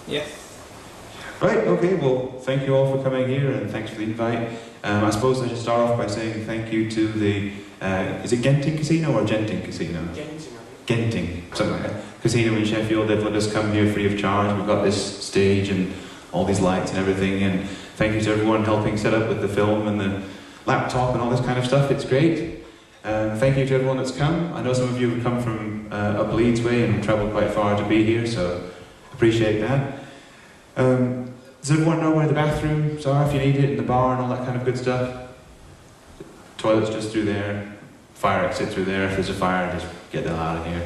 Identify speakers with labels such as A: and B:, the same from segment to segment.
A: Yeah.
B: Right, okay, well, thank you all for coming here and thanks for the invite. I suppose I should start off by saying thank you to the, is it Genting Casino or Genting Casino? Genting, something like that. Casino in Sheffield. They've let us come here free of charge. We've got this stage and all these lights and everything, and thank you to everyone helping set up with the film and the laptop and all this kind of stuff. It's great. Thank you to everyone that's come. I know some of you have come from up Leeds way and travelled quite far to be here, so appreciate that. Does everyone know where the bathrooms are if you need it, in the bar and all that kind of good stuff? Toilet's just through there, fire exit through there. If there's a fire, just get the hell out of here,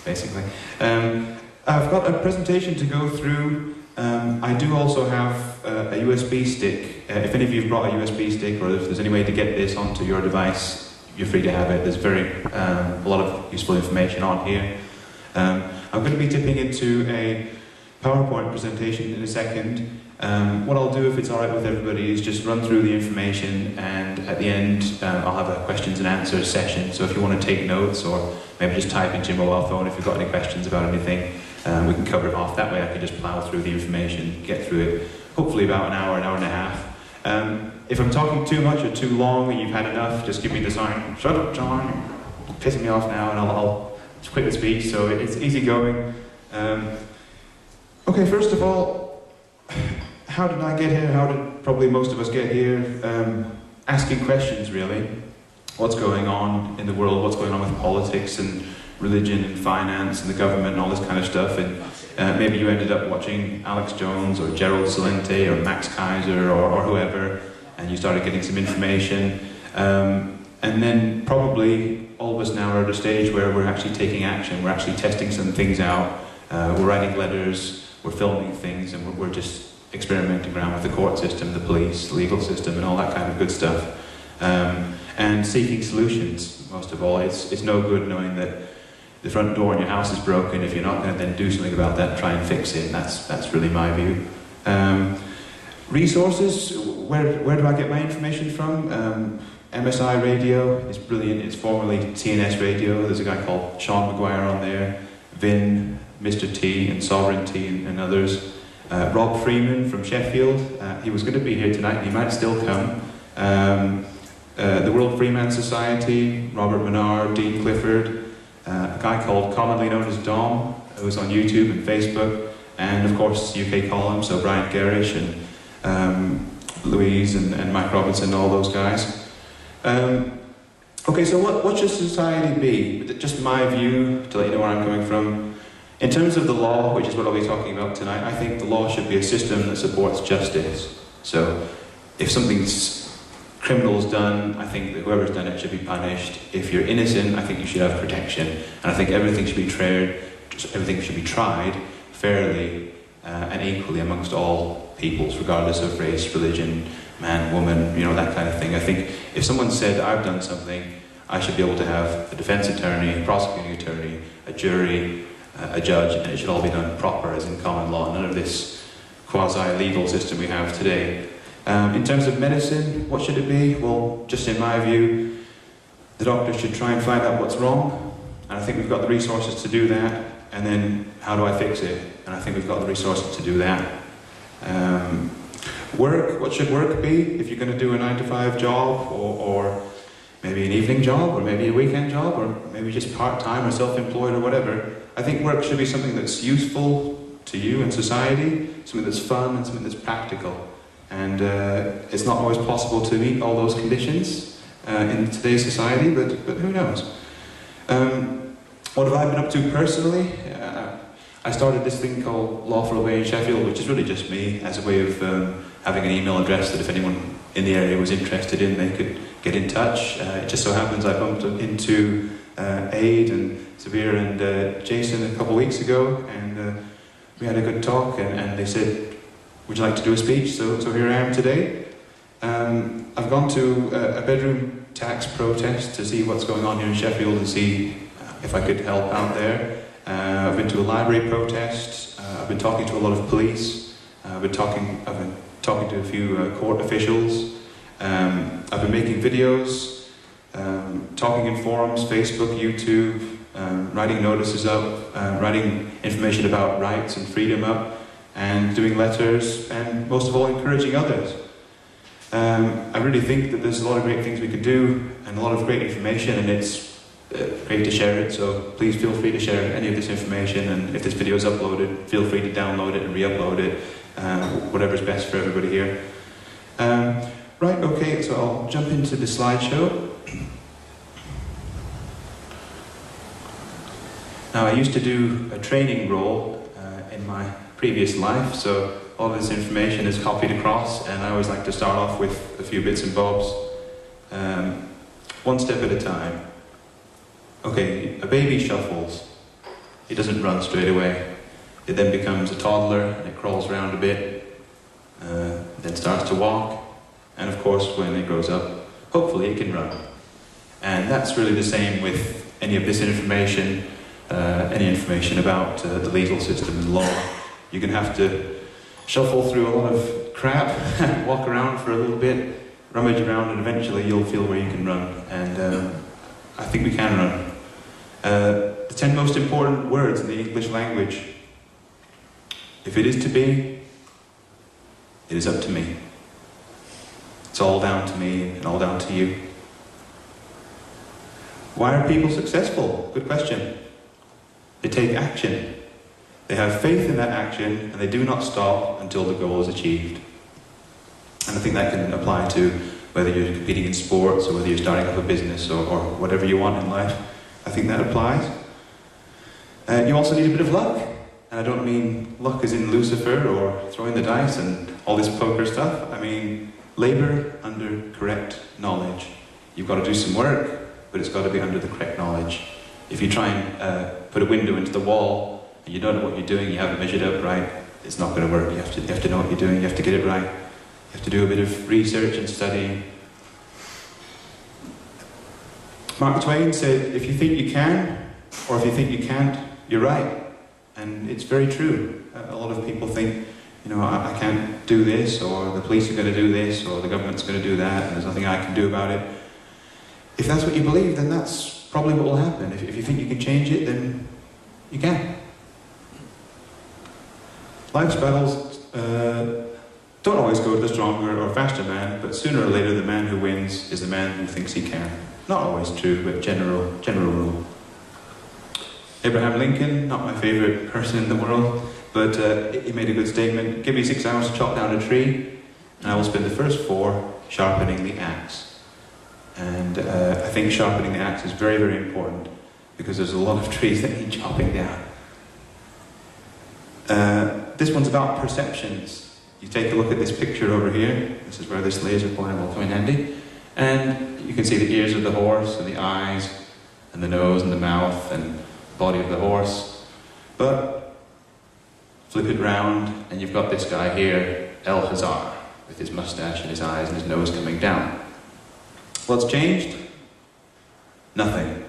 B: basically. I've got a presentation to go through. I do also have a USB stick. If any of you have brought a USB stick, or if there's any way to get this onto your device, you're free to have it. There's a lot of useful information on here. I'm going to be dipping into a PowerPoint presentation in a second. What I'll do, if it's alright with everybody, is just run through the information, and at the end I'll have a questions and answers session. So if you want to take notes, or maybe just type into your mobile phone if you've got any questions about anything, we can cover it off. That way I can just plough through the information, get through it, hopefully about an hour and a half. If I'm talking too much or too long and you've had enough, just give me the sign, shut up John, you're pissing me off now, and I'll quit the speech, so it's easy going. Okay, first of all, how did I get here? How did probably most of us get here? Asking questions, really. What's going on in the world? What's going on with politics and religion and finance and the government and all this kind of stuff? And maybe you ended up watching Alex Jones or Gerald Celente or Max Kaiser or whoever, and you started getting some information. And then probably all of us now are at a stage where we're actually taking action. We're actually testing some things out. We're writing letters. We're filming things, and we're just experimenting around with the court system, the police, the legal system, and all that kind of good stuff. And seeking solutions, most of all. It's no good knowing that the front door in your house is broken if you're not going to then do something about that and try and fix it. And that's really my view. Resources, where do I get my information from? MSI Radio is brilliant. It's formerly TNS Radio. There's a guy called Sean McGuire on there. Vin, Mr. T and Sovereignty and others. Rob Freeman from Sheffield, he was going to be here tonight, he might still come. The World Freeman Society, Robert Menard, Dean Clifford, a guy called commonly known as Dom, who's on YouTube and Facebook, and of course UK Column, so Brian Garish and Louise and Mike Robinson, all those guys. Okay, so what should society be? Just my view, to let you know where I'm coming from. In terms of the law, which is what I'll be talking about tonight, I think the law should be a system that supports justice. So, if something's criminal's done, I think that whoever's done it should be punished. If you're innocent, I think you should have protection. And I think everything should be tried fairly and equally amongst all peoples, regardless of race, religion, man, woman, you know, that kind of thing. I think if someone said, I've done something, I should be able to have a defense attorney, a prosecuting attorney, a jury, a judge, and it should all be done proper, as in common law, none of this quasi-legal system we have today. In terms of medicine, what should it be? Well, just in my view, the doctor should try and find out what's wrong, and I think we've got the resources to do that, and then how do I fix it? And I think we've got the resources to do that. Work, what should work be? If you're going to do a 9-to-5 job, or maybe an evening job, or maybe a weekend job, or maybe just part-time or self-employed or whatever. I think work should be something that's useful to you and society, something that's fun and something that's practical. And it's not always possible to meet all those conditions in today's society, but who knows? What have I been up to personally? I started this thing called Lawful in Sheffield, which is really just me, as a way of having an email address that if anyone in the area was interested in, they could get in touch. It just so happens I bumped into Aid and Severe and Jason a couple of weeks ago, and we had a good talk, and they said, would you like to do a speech? So here I am today. I've gone to a bedroom tax protest to see what's going on here in Sheffield and see if I could help out there. I've been to a library protest. I've been talking to a lot of police. I've been talking to a few court officials. I've been making videos, talking in forums, Facebook, YouTube, writing notices up, writing information about rights and freedom up, and doing letters, and most of all, encouraging others. I really think that there's a lot of great things we could do, and a lot of great information, and it's great to share it, so please feel free to share any of this information, and if this video is uploaded, feel free to download it and re-upload it, whatever's best for everybody here. Right, okay, so I'll jump into the slideshow. Now, I used to do a training role in my previous life, so all this information is copied across, and I always like to start off with a few bits and bobs. One step at a time. Okay, a baby shuffles. It doesn't run straight away. It then becomes a toddler, and it crawls around a bit, then starts to walk, and of course, when it grows up, hopefully it can run. And that's really the same with any of this information, any information about the legal system and law. You're going to have to shuffle through a lot of crap, walk around for a little bit, rummage around, and eventually you'll feel where you can run. And I think we can run. The 10 most important words in the English language. If it is to be, it is up to me. It's all down to me and all down to you. Why are people successful? Good question. They take action. They have faith in that action, and they do not stop until the goal is achieved. And I think that can apply to whether you're competing in sports or whether you're starting up a business or whatever you want in life. I think that applies. You also need a bit of luck. And I don't mean luck as in Lucifer or throwing the dice and all this poker stuff. I mean labour under correct knowledge. You've got to do some work, but it's got to be under the correct knowledge. If you try and put a window into the wall and you don't know what you're doing, you haven't measured up right, it's not going to work. You have to know what you're doing, you have to get it right. You have to do a bit of research and studying. Mark Twain said, if you think you can, or if you think you can't, you're right. And it's very true. A lot of people think, you know, I can't do this, or the police are going to do this, or the government's going to do that, and there's nothing I can do about it. If that's what you believe, then that's probably what will happen. If you think you can change it, then you can. Life's battles don't always go to the stronger or faster man, but sooner or later the man who wins is the man who thinks he can. Not always true, but general rule. Abraham Lincoln, not my favourite person in the world, but he made a good statement. Give me 6 hours to chop down a tree, and I will spend the first 4 sharpening the axe. And I think sharpening the axe is very, very important, because there's a lot of trees that need chopping down. This one's about perceptions. You take a look at this picture over here. This is where this laser pointer will come in handy. And you can see the ears of the horse, and the eyes, and the nose, and the mouth, and the body of the horse. But flip it round, and you've got this guy here, El Hazar, with his mustache and his eyes and his nose coming down. What's changed? Nothing.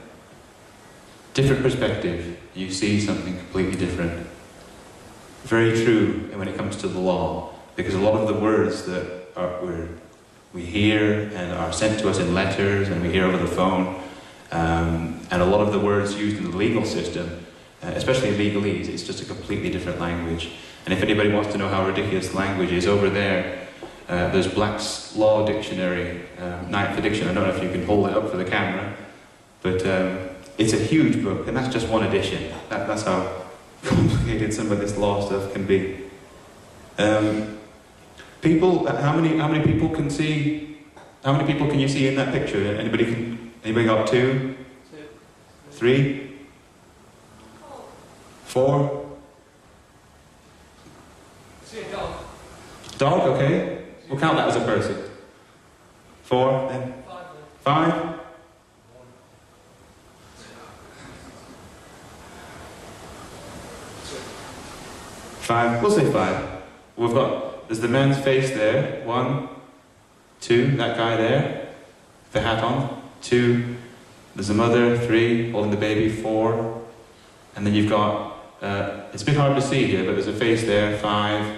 B: Different perspective. You see something completely different. Very true when it comes to the law, because a lot of the words that we hear and are sent to us in letters and we hear over the phone, and a lot of the words used in the legal system, especially in legalese, it's just a completely different language. And if anybody wants to know how ridiculous the language is, over there, there's Black's Law Dictionary, Ninth Edition. I don't know if you can hold it up for the camera, but it's a huge book, and that's just one edition. That's how complicated some of this law stuff can be. People, how many people can see? How many people can you see in that picture? Anybody got 2? 3? 4?
A: See a dog.
B: Dog, okay. We'll count that as a person. 4, then? 5? 5, we'll say 5. There's the man's face there, 1, 2, that guy there, the hat on, 2, there's a mother, 3, holding the baby, 4, and then you've got, it's a bit hard to see here, but there's a face there, 5,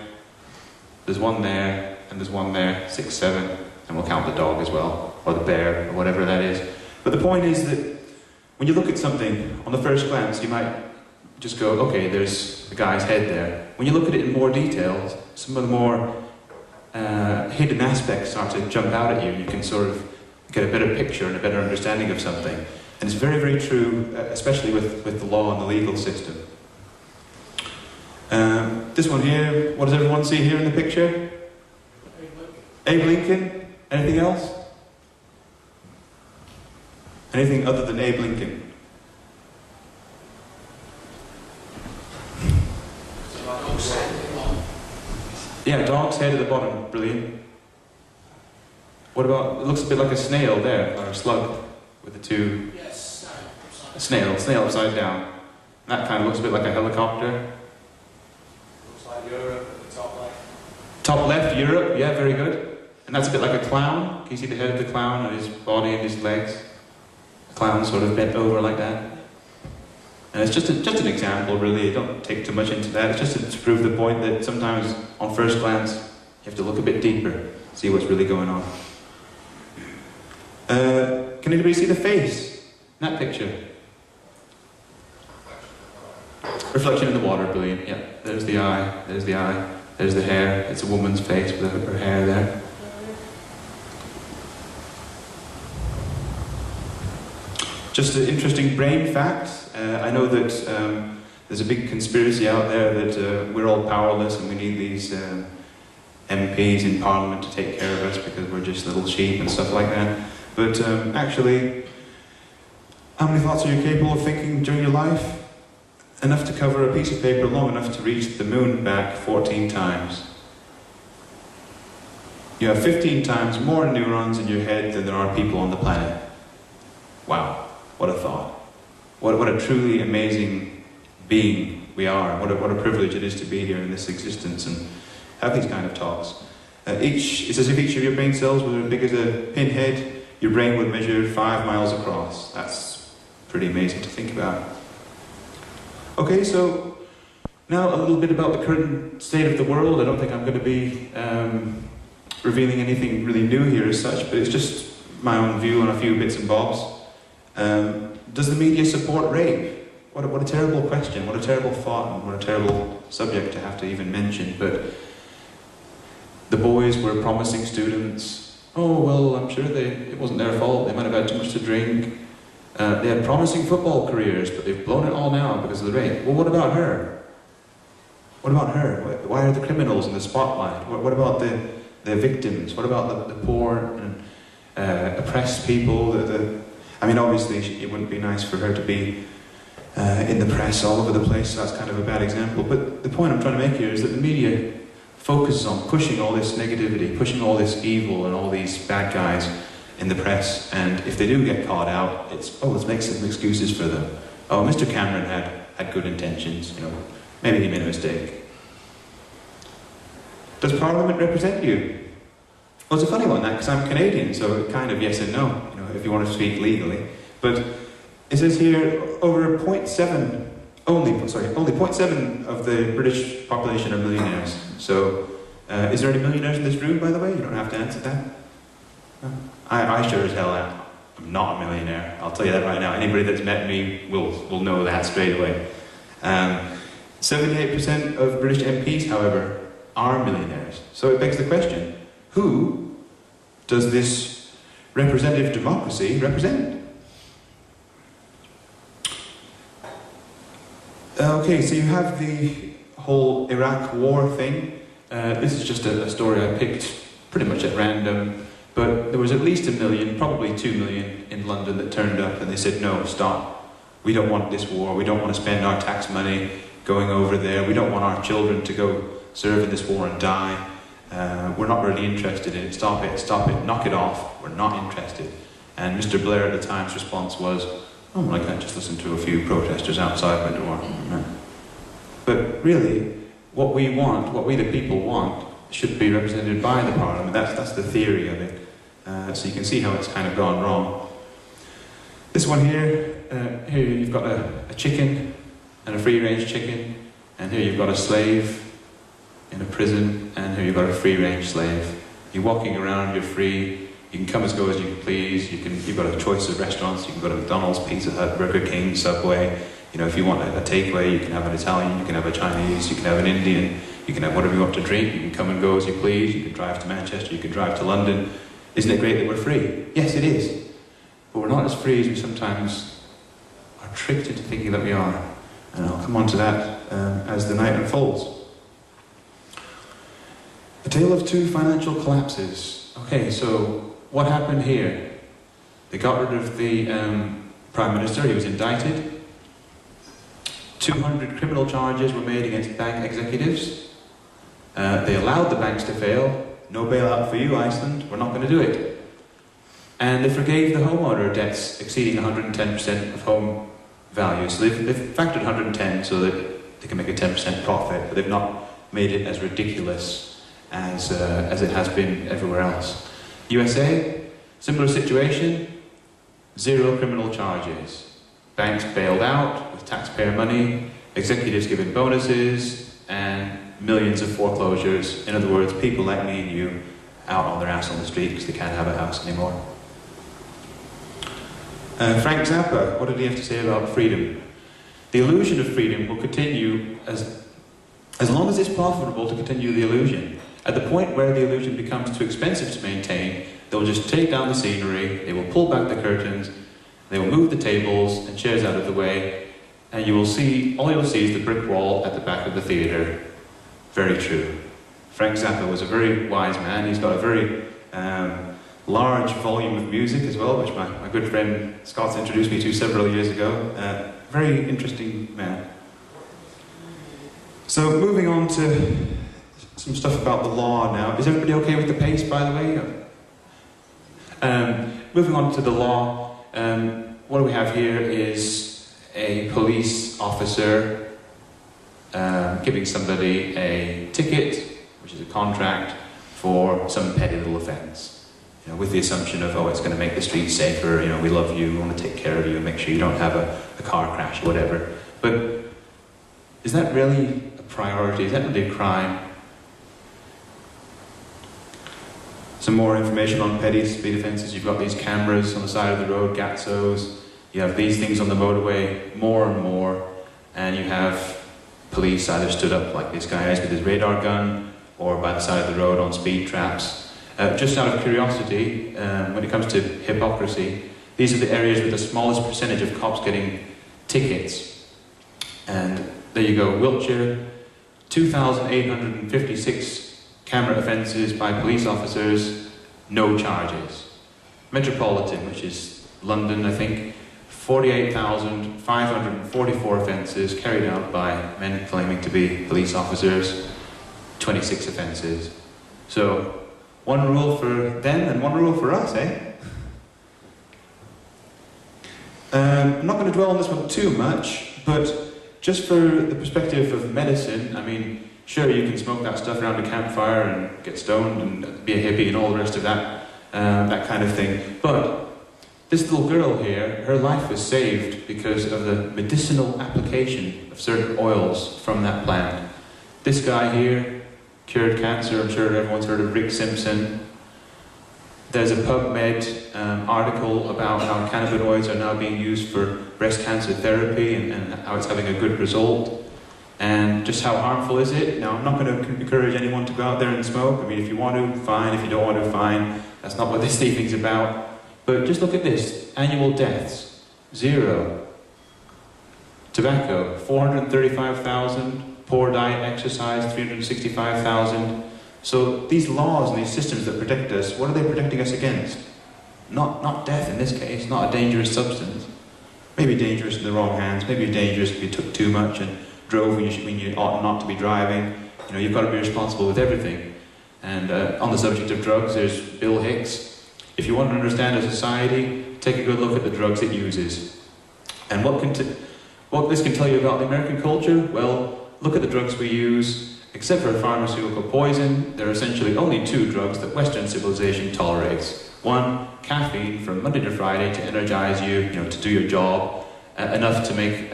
B: there's 1 there, and there's 1 there, 6, 7, and we'll count the dog as well, or the bear, or whatever that is. But the point is that when you look at something, on the first glance, you might just go, okay, there's the guy's head there. when you look at it in more detail, some of the more hidden aspects start to jump out at you, and you can sort of get a better picture and a better understanding of something. And it's very, very true, especially with the law and the legal system. This one here, what does everyone see here in the picture? Abe Lincoln. Anything else? Anything other than Abe Lincoln? Yeah, dog's head at the bottom. Brilliant. What about, it looks a bit like a snail there, or a slug, with the two...
A: Yes,
B: snail upside down. That kind of looks a bit like a helicopter.
A: Looks like Europe at the top left.
B: Top left, Europe, yeah, very good. And that's a bit like a clown. Can you see the head of the clown and his body and his legs? The clown sort of bent over like that. And it's just an example, really. Don't take too much into that. It's just to prove the point that sometimes, on first glance, you have to look a bit deeper, see what's really going on. Can anybody see the face in that picture? Reflection in the water, brilliant. Yeah, there's the eye, there's the hair. It's a woman's face with her hair there. Just an interesting brain fact. I know that there's a big conspiracy out there that we're all powerless and we need these MPs in Parliament to take care of us because we're just little sheep and stuff like that. But actually, how many thoughts are you capable of thinking during your life? Enough to cover a piece of paper long enough to reach the moon back 14 times. You have 15 times more neurons in your head than there are people on the planet. Wow, what a thought. What a truly amazing being we are. What a privilege it is to be here in this existence and have these kind of talks. It's as if each of your brain cells was as big as a pinhead. Your brain would measure 5 miles across. That's pretty amazing to think about. Okay, so now a little bit about the current state of the world. I don't think I'm going to be revealing anything really new here as such, but it's just my own view on a few bits and bobs. Does the media support rape? What a terrible question, what a terrible thought, and what a terrible subject to have to even mention. But the boys were promising students, oh, well, I'm sure it wasn't their fault, they might have had too much to drink. They had promising football careers, but they've blown it all now because of the rape. Well, what about her? What about her? Why are the criminals in the spotlight? What about the victims? What about the poor and oppressed people? I mean, obviously, it wouldn't be nice for her to be in the press all over the place, so that's kind of a bad example. But the point I'm trying to make here is that the media focuses on pushing all this negativity, pushing all this evil and all these bad guys in the press, and if they do get caught out, it's, oh, let's make some excuses for them. Oh, Mr. Cameron had good intentions, you know, maybe he made a mistake. Does Parliament represent you? Well, it's a funny one, that, because I'm Canadian, so kind of yes and no, you know, if you want to speak legally. But it says here, over 0.7, only 0.7 of the British population are millionaires. So, is there any millionaires in this room, by the way? You don't have to answer that. No. I sure as hell am not a millionaire. I'll tell you that right now. Anybody that's met me will know that straight away. 78% of British MPs, however, are millionaires. So it begs the question, who does this representative democracy represent? Okay, so you have the whole Iraq war thing. This is just a story I picked pretty much at random. But there was at least 1 million, probably 2 million in London that turned up and they said, no, stop. We don't want this war. We don't want to spend our tax money going over there. We don't want our children to go serve in this war and die. We're not really interested in it. Stop it, knock it off. We're not interested. And Mr. Blair at the Times' response was, oh, well, I can't just listen to a few protesters outside my door. But really, what we want, what we the people want, should be represented by the Parliament. That's the theory of it. So you can see how it's kind of gone wrong. This one here you've got a chicken and a free-range chicken, and here you've got a slave in a prison, and here you've got a free-range slave. You're walking around, you're free, you can come as go as you please, you've got a choice of restaurants, you can go to McDonald's, Pizza Hut, Burger King, Subway, You know, if you want a takeaway, you can have an Italian, you can have a Chinese, you can have an Indian, you can have whatever you want to drink, you can come and go as you please, you can drive to Manchester, you can drive to London. Isn't it great that we're free? Yes, it is. But we're not as free as we sometimes are tricked into thinking that we are. And I'll come on to that as the night unfolds. A tale of two financial collapses. Okay, so what happened here? They got rid of the Prime Minister, he was indicted. 200 criminal charges were made against bank executives. They allowed the banks to fail. No bailout for you, Iceland, we're not going to do it. And they forgave the homeowner debts exceeding 110% of home value. So they've factored 110 so that they can make a 10% profit, but they've not made it as ridiculous as it has been everywhere else. USA, similar situation, 0 criminal charges. Banks bailed out with taxpayer money, executives given bonuses, and millions of foreclosures. In other words, people like me and you out on their ass on the street because they can't have a house anymore. Frank Zappa, what did he have to say about freedom? The illusion of freedom will continue as long as it's profitable to continue the illusion. At the point where the illusion becomes too expensive to maintain, they'll just take down the scenery, they will pull back the curtains, they will move the tables and chairs out of the way, and all you'll see is the brick wall at the back of the theatre. Very true. Frank Zappa was a very wise man. He's got a very large volume of music as well, which my good friend Scott's introduced me to several years ago. Very interesting man. So moving on to some stuff about the law now. Is everybody okay with the pace, by the way? Moving on to the law. What we have here is a police officer giving somebody a ticket, which is a contract, for some petty little offence. You know, with the assumption of, oh, it's going to make the streets safer, you know, we love you, we want to take care of you and make sure you don't have a car crash or whatever. But is that really a priority? Is that really a crime? Some more information on petty speed offences. You've got these cameras on the side of the road, GATSOs. You have these things on the motorway, more and more. And you have police either stood up like this guy is with his radar gun, or by the side of the road on speed traps. Just out of curiosity, when it comes to hypocrisy, these are the areas with the smallest percentage of cops getting tickets. And there you go, Wiltshire, 2,856 camera offences by police officers, no charges. Metropolitan, which is London, I think, 48,544 offences carried out by men claiming to be police officers, 26 offences. So, one rule for them and one rule for us, eh? I'm not going to dwell on this one too much, but just for the perspective of medicine, I mean, sure, you can smoke that stuff around a campfire and get stoned and be a hippie and all the rest of that, that kind of thing. But this little girl here, her life was saved because of the medicinal application of certain oils from that plant. This guy here cured cancer. I'm sure everyone's heard of Rick Simpson. There's a PubMed article about how cannabinoids are now being used for breast cancer therapy and how it's having a good result. And just how harmful is it? Now, I'm not going to encourage anyone to go out there and smoke. I mean, if you want to, fine. If you don't want to, fine. That's not what this evening's about. But just look at this. Annual deaths, 0. Tobacco, 435,000. Poor diet, exercise, 365,000. So these laws and these systems that protect us, what are they protecting us against? Not death in this case, not a dangerous substance. Maybe dangerous in the wrong hands, maybe dangerous if you took too much and drove when you ought not to be driving. You know, you've got to be responsible with everything. And on the subject of drugs, there's Bill Hicks. If you want to understand a society, take a good look at the drugs it uses. And what this can tell you about the American culture? Well, look at the drugs we use. Except for pharmaceutical poison, there are essentially only 2 drugs that Western civilization tolerates. One, caffeine from Monday to Friday to energize you, to do your job, enough to make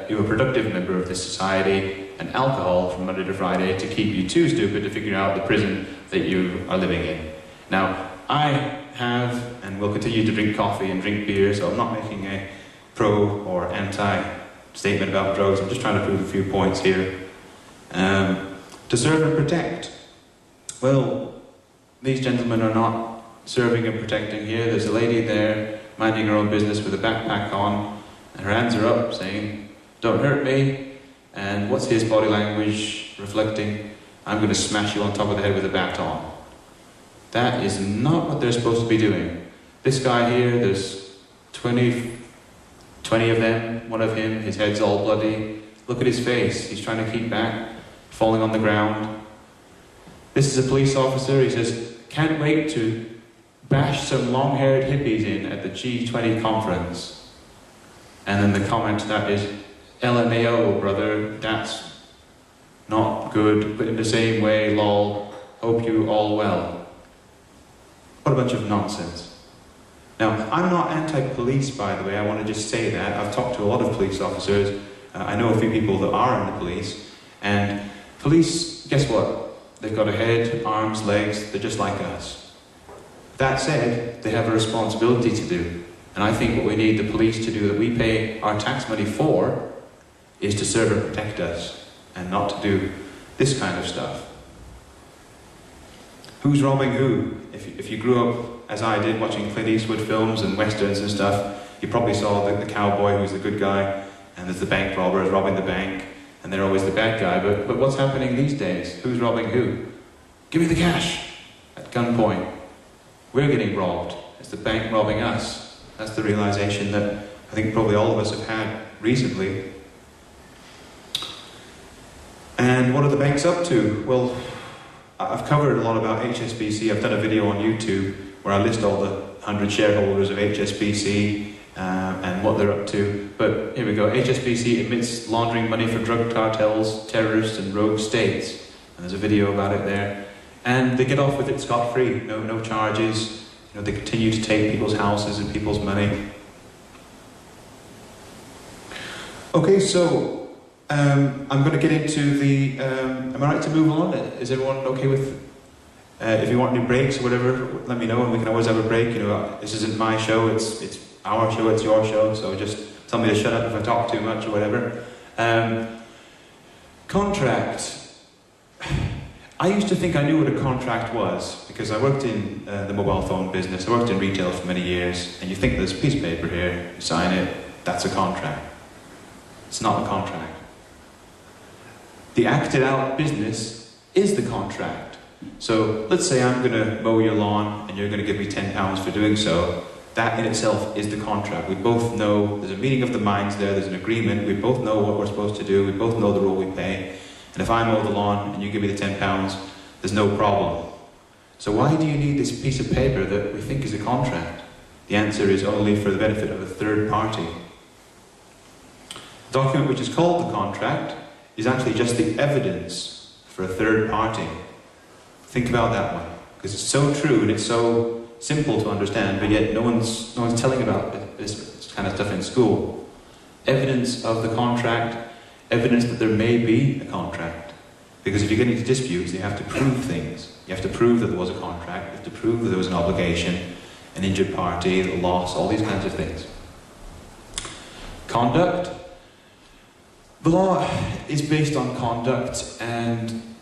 B: you a productive member of this society, and alcohol from Monday to Friday to keep you too stupid to figure out the prison that you are living in. Now, I have and will continue to drink coffee and drink beer, so I'm not making a pro or anti statement about drugs. I'm just trying to prove a few points here. To serve and protect. Well, these gentlemen are not serving and protecting here. There's a lady there minding her own business with a backpack on, and her hands are up saying, "Don't hurt me." And what's his body language reflecting? "I'm going to smash you on top of the head with a baton." That is not what they're supposed to be doing. This guy here, there's 20 of them, one of him, his head's all bloody. Look at his face, he's trying to keep back, falling on the ground. This is a police officer, he says, "Can't wait to bash some long-haired hippies in at the G20 conference." And then the comment to that is, "LMAO, brother, that's not good, but in the same way, lol, hope you all well." What a bunch of nonsense. Now, I'm not anti-police, by the way, I want to just say that. I've talked to a lot of police officers. I know a few people that are in the police. And police, guess what? They've got a head, arms, legs, they're just like us. That said, they have a responsibility to do. And I think what we need the police to do, that we pay our tax money for, is to serve and protect us, and not to do this kind of stuff. Who's robbing who? If you grew up, as I did, watching Clint Eastwood films and westerns and stuff, you probably saw the cowboy who's the good guy, and there's the bank robber who's robbing the bank, and they're always the bad guy. But what's happening these days? Who's robbing who? "Give me the cash!" at gunpoint. We're getting robbed. It's the bank robbing us. That's the realization that I think probably all of us have had recently. And what are the banks up to? Well, I've covered a lot about HSBC. I've done a video on YouTube where I list all the 100 shareholders of HSBC and what they're up to. But here we go. HSBC admits laundering money for drug cartels, terrorists and rogue states. And there's a video about it there. And they get off with it scot-free. No charges. You know, they continue to take people's houses and people's money. Okay, so I'm going to get into the... am I right to move on? Is everyone okay with... if you want any breaks or whatever, let me know and we can always have a break. You know, this isn't my show, it's our show, it's your show, so just tell me to shut up if I talk too much or whatever. Contract. I used to think I knew what a contract was because I worked in the mobile phone business. I worked in retail for many years, and you think there's a piece of paper here, you sign it, that's a contract. It's not a contract. The acted out business is the contract. So let's say I'm going to mow your lawn and you're going to give me £10 for doing so. That in itself is the contract. We both know there's a meeting of the minds there, there's an agreement, we both know what we're supposed to do, we both know the role we play. And if I mow the lawn and you give me the £10, there's no problem. So why do you need this piece of paper that we think is a contract? The answer is only for the benefit of a third party. The document which is called the contract is actually just the evidence for a third party. Think about that one, because it's so true and it's so simple to understand, but yet no one's telling about this kind of stuff in school. Evidence of the contract, evidence that there may be a contract. Because if you get into disputes, you have to prove things. You have to prove that there was a contract, you have to prove that there was an obligation, an injured party, a loss, all these kinds of things. Conduct. The law is based on conduct, and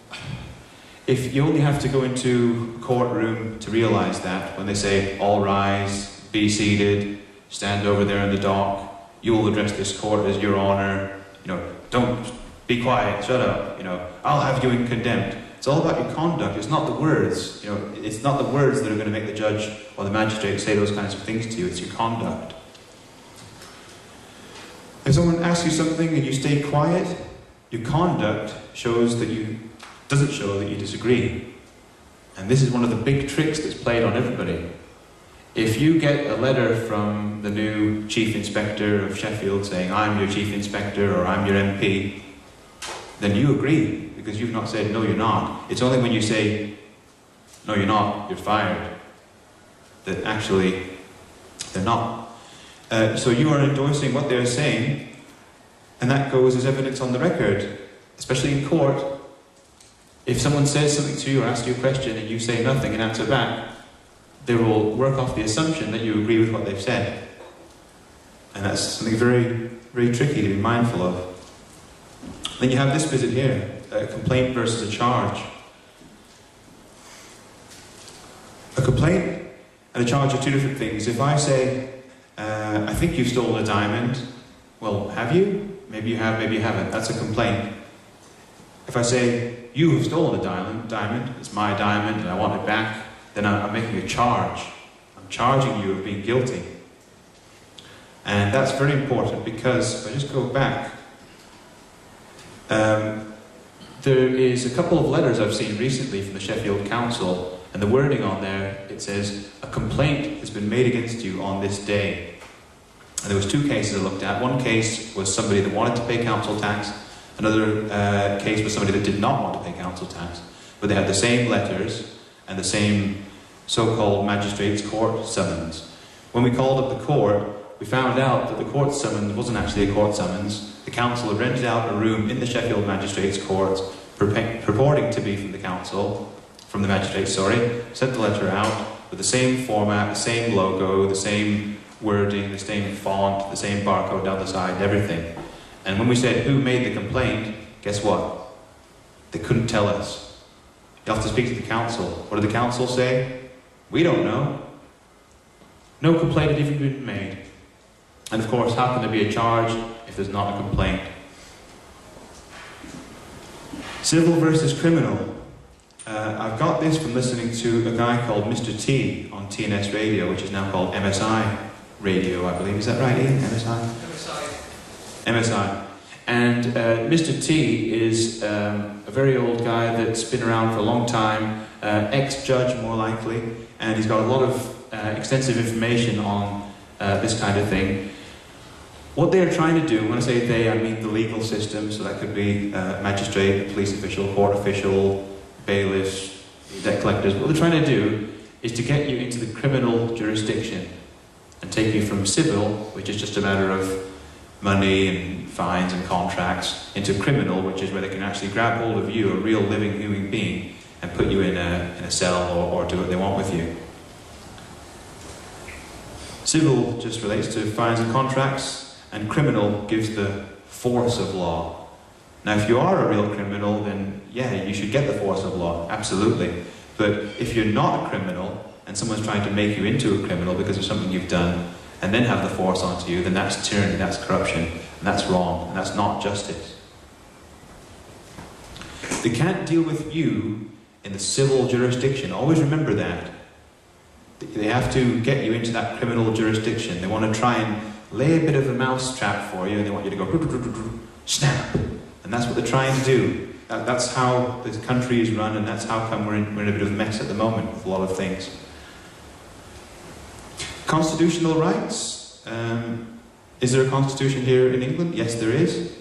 B: if you only have to go into a courtroom to realise that, when they say, all rise, be seated, stand over there in the dock, you will address this court as your honour, you know, don't be quiet, shut up, you know, I'll have you in contempt. It's all about your conduct, it's not the words, you know, it's not the words that are going to make the judge or the magistrate say those kinds of things to you, it's your conduct. If someone asks you something and you stay quiet, your conduct doesn't show that you disagree. And this is one of the big tricks that's played on everybody. If you get a letter from the new Chief Inspector of Sheffield saying, I'm your Chief Inspector or I'm your MP, then you agree, because you've not said, no, you're not. It's only when you say, no, you're not, you're fired, that actually they're not. So you are endorsing what they're saying, and that goes as evidence on the record, especially in court. If someone says something to you or asks you a question and you say nothing and answer back, they will work off the assumption that you agree with what they've said. And that's something very very tricky to be mindful of. Then you have this bit here, a complaint versus a charge. A complaint and a charge are two different things. If I say, I think you've stolen a diamond, well, have you? Maybe you have, maybe you haven't. That's a complaint. If I say, you have stolen a diamond, it's my diamond and I want it back, then I'm making a charge. I'm charging you of being guilty. And that's very important because, if I just go back, there is a couple of letters I've seen recently from the Sheffield Council, and the wording on there, it says, a complaint has been made against you on this day. And there was two cases I looked at. One case was somebody that wanted to pay council tax. Another case was somebody that did not want to pay council tax. But they had the same letters and the same so-called magistrate's court summons. When we called up the court, we found out that the court summons wasn't actually a court summons. The council had rented out a room in the Sheffield Magistrates' Court, purporting to be from the council, from the magistrates, sent the letter out with the same format, the same logo, the same wording, the same font, the same barcode down the side, everything. And when we said who made the complaint, guess what? They couldn't tell us. You have to speak to the council. What did the council say? We don't know. No complaint had even been made. And of course, how can there be a charge if there's not a complaint? Civil versus criminal. I've got this from listening to a guy called Mr. T on TNS Radio, which is now called MSI Radio, I believe. Is that right, Ian? MSI. And Mr. T is a very old guy that's been around for a long time, ex-judge more likely, and he's got a lot of extensive information on this kind of thing. What they're trying to do, when I say they, I mean the legal system, so that could be magistrate, police official, court official, bailiffs, debt collectors. What they're trying to do is to get you into the criminal jurisdiction and take you from civil, which is just a matter of money and fines and contracts, into criminal, which is where they can actually grab hold of you, a real living human being, and put you in a cell or do what they want with you. Civil just relates to fines and contracts, and criminal gives the force of law. Now, if you are a real criminal, then yeah, you should get the force of law, absolutely. But if you're not a criminal, and someone's trying to make you into a criminal because of something you've done, and then have the force onto you, then that's tyranny, that's corruption, and that's wrong, and that's not justice. They can't deal with you in the civil jurisdiction. Always remember that. They have to get you into that criminal jurisdiction. They want to try and lay a bit of a mousetrap for you, and they want you to go snap. And that's what they're trying to do. That's how this country is run, and that's how come we're in a bit of a mess at the moment with a lot of things. Constitutional rights. Is there a constitution here in England? Yes, there is.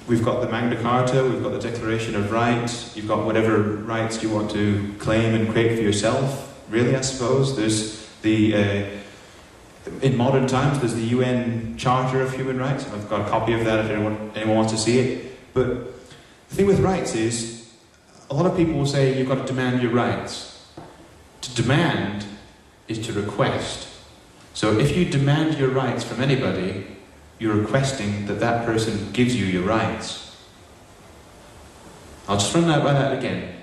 B: We've got the Magna Carta, we've got the Declaration of Rights, you've got whatever rights you want to claim and create for yourself, really, I suppose. There's the, in modern times, there's the UN Charter of Human Rights, and I've got a copy of that if anyone wants to see it. But the thing with rights is, a lot of people will say you've got to demand your rights. To demand is to request. So if you demand your rights from anybody, you're requesting that that person gives you your rights. I'll just run that by that again.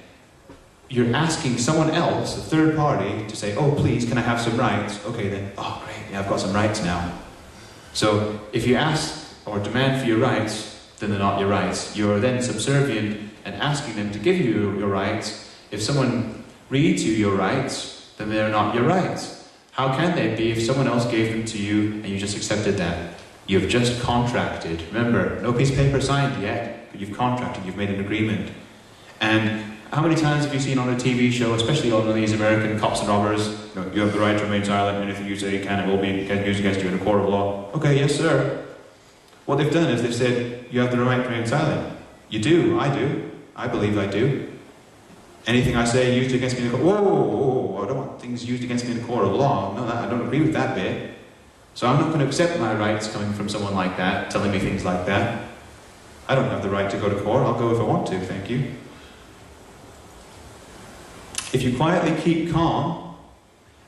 B: You're asking someone else, a third party, to say, oh, please, can I have some rights? Okay, then, oh, great, yeah, I've got some rights now. So if you ask or demand for your rights, then they're not your rights. You're then subservient and asking them to give you your rights. If someone reads you your rights, then they're not your rights. How can they be if someone else gave them to you and you just accepted that? You've just contracted. Remember, no piece of paper signed yet, but you've contracted, you've made an agreement. And how many times have you seen on a TV show, especially on these American cops and robbers, you have the right to remain silent, anything you say can and will be used against you in a court of law. Okay, yes sir. What they've done is they've said, you have the right to remain silent. You do, I believe I do. Anything I say used against me in a court, whoa, I don't want things used against me in a court of law. No, I don't agree with that bit. So I'm not going to accept my rights coming from someone like that, telling me things like that. I don't have the right to go to court. I'll go if I want to, thank you. If you quietly keep calm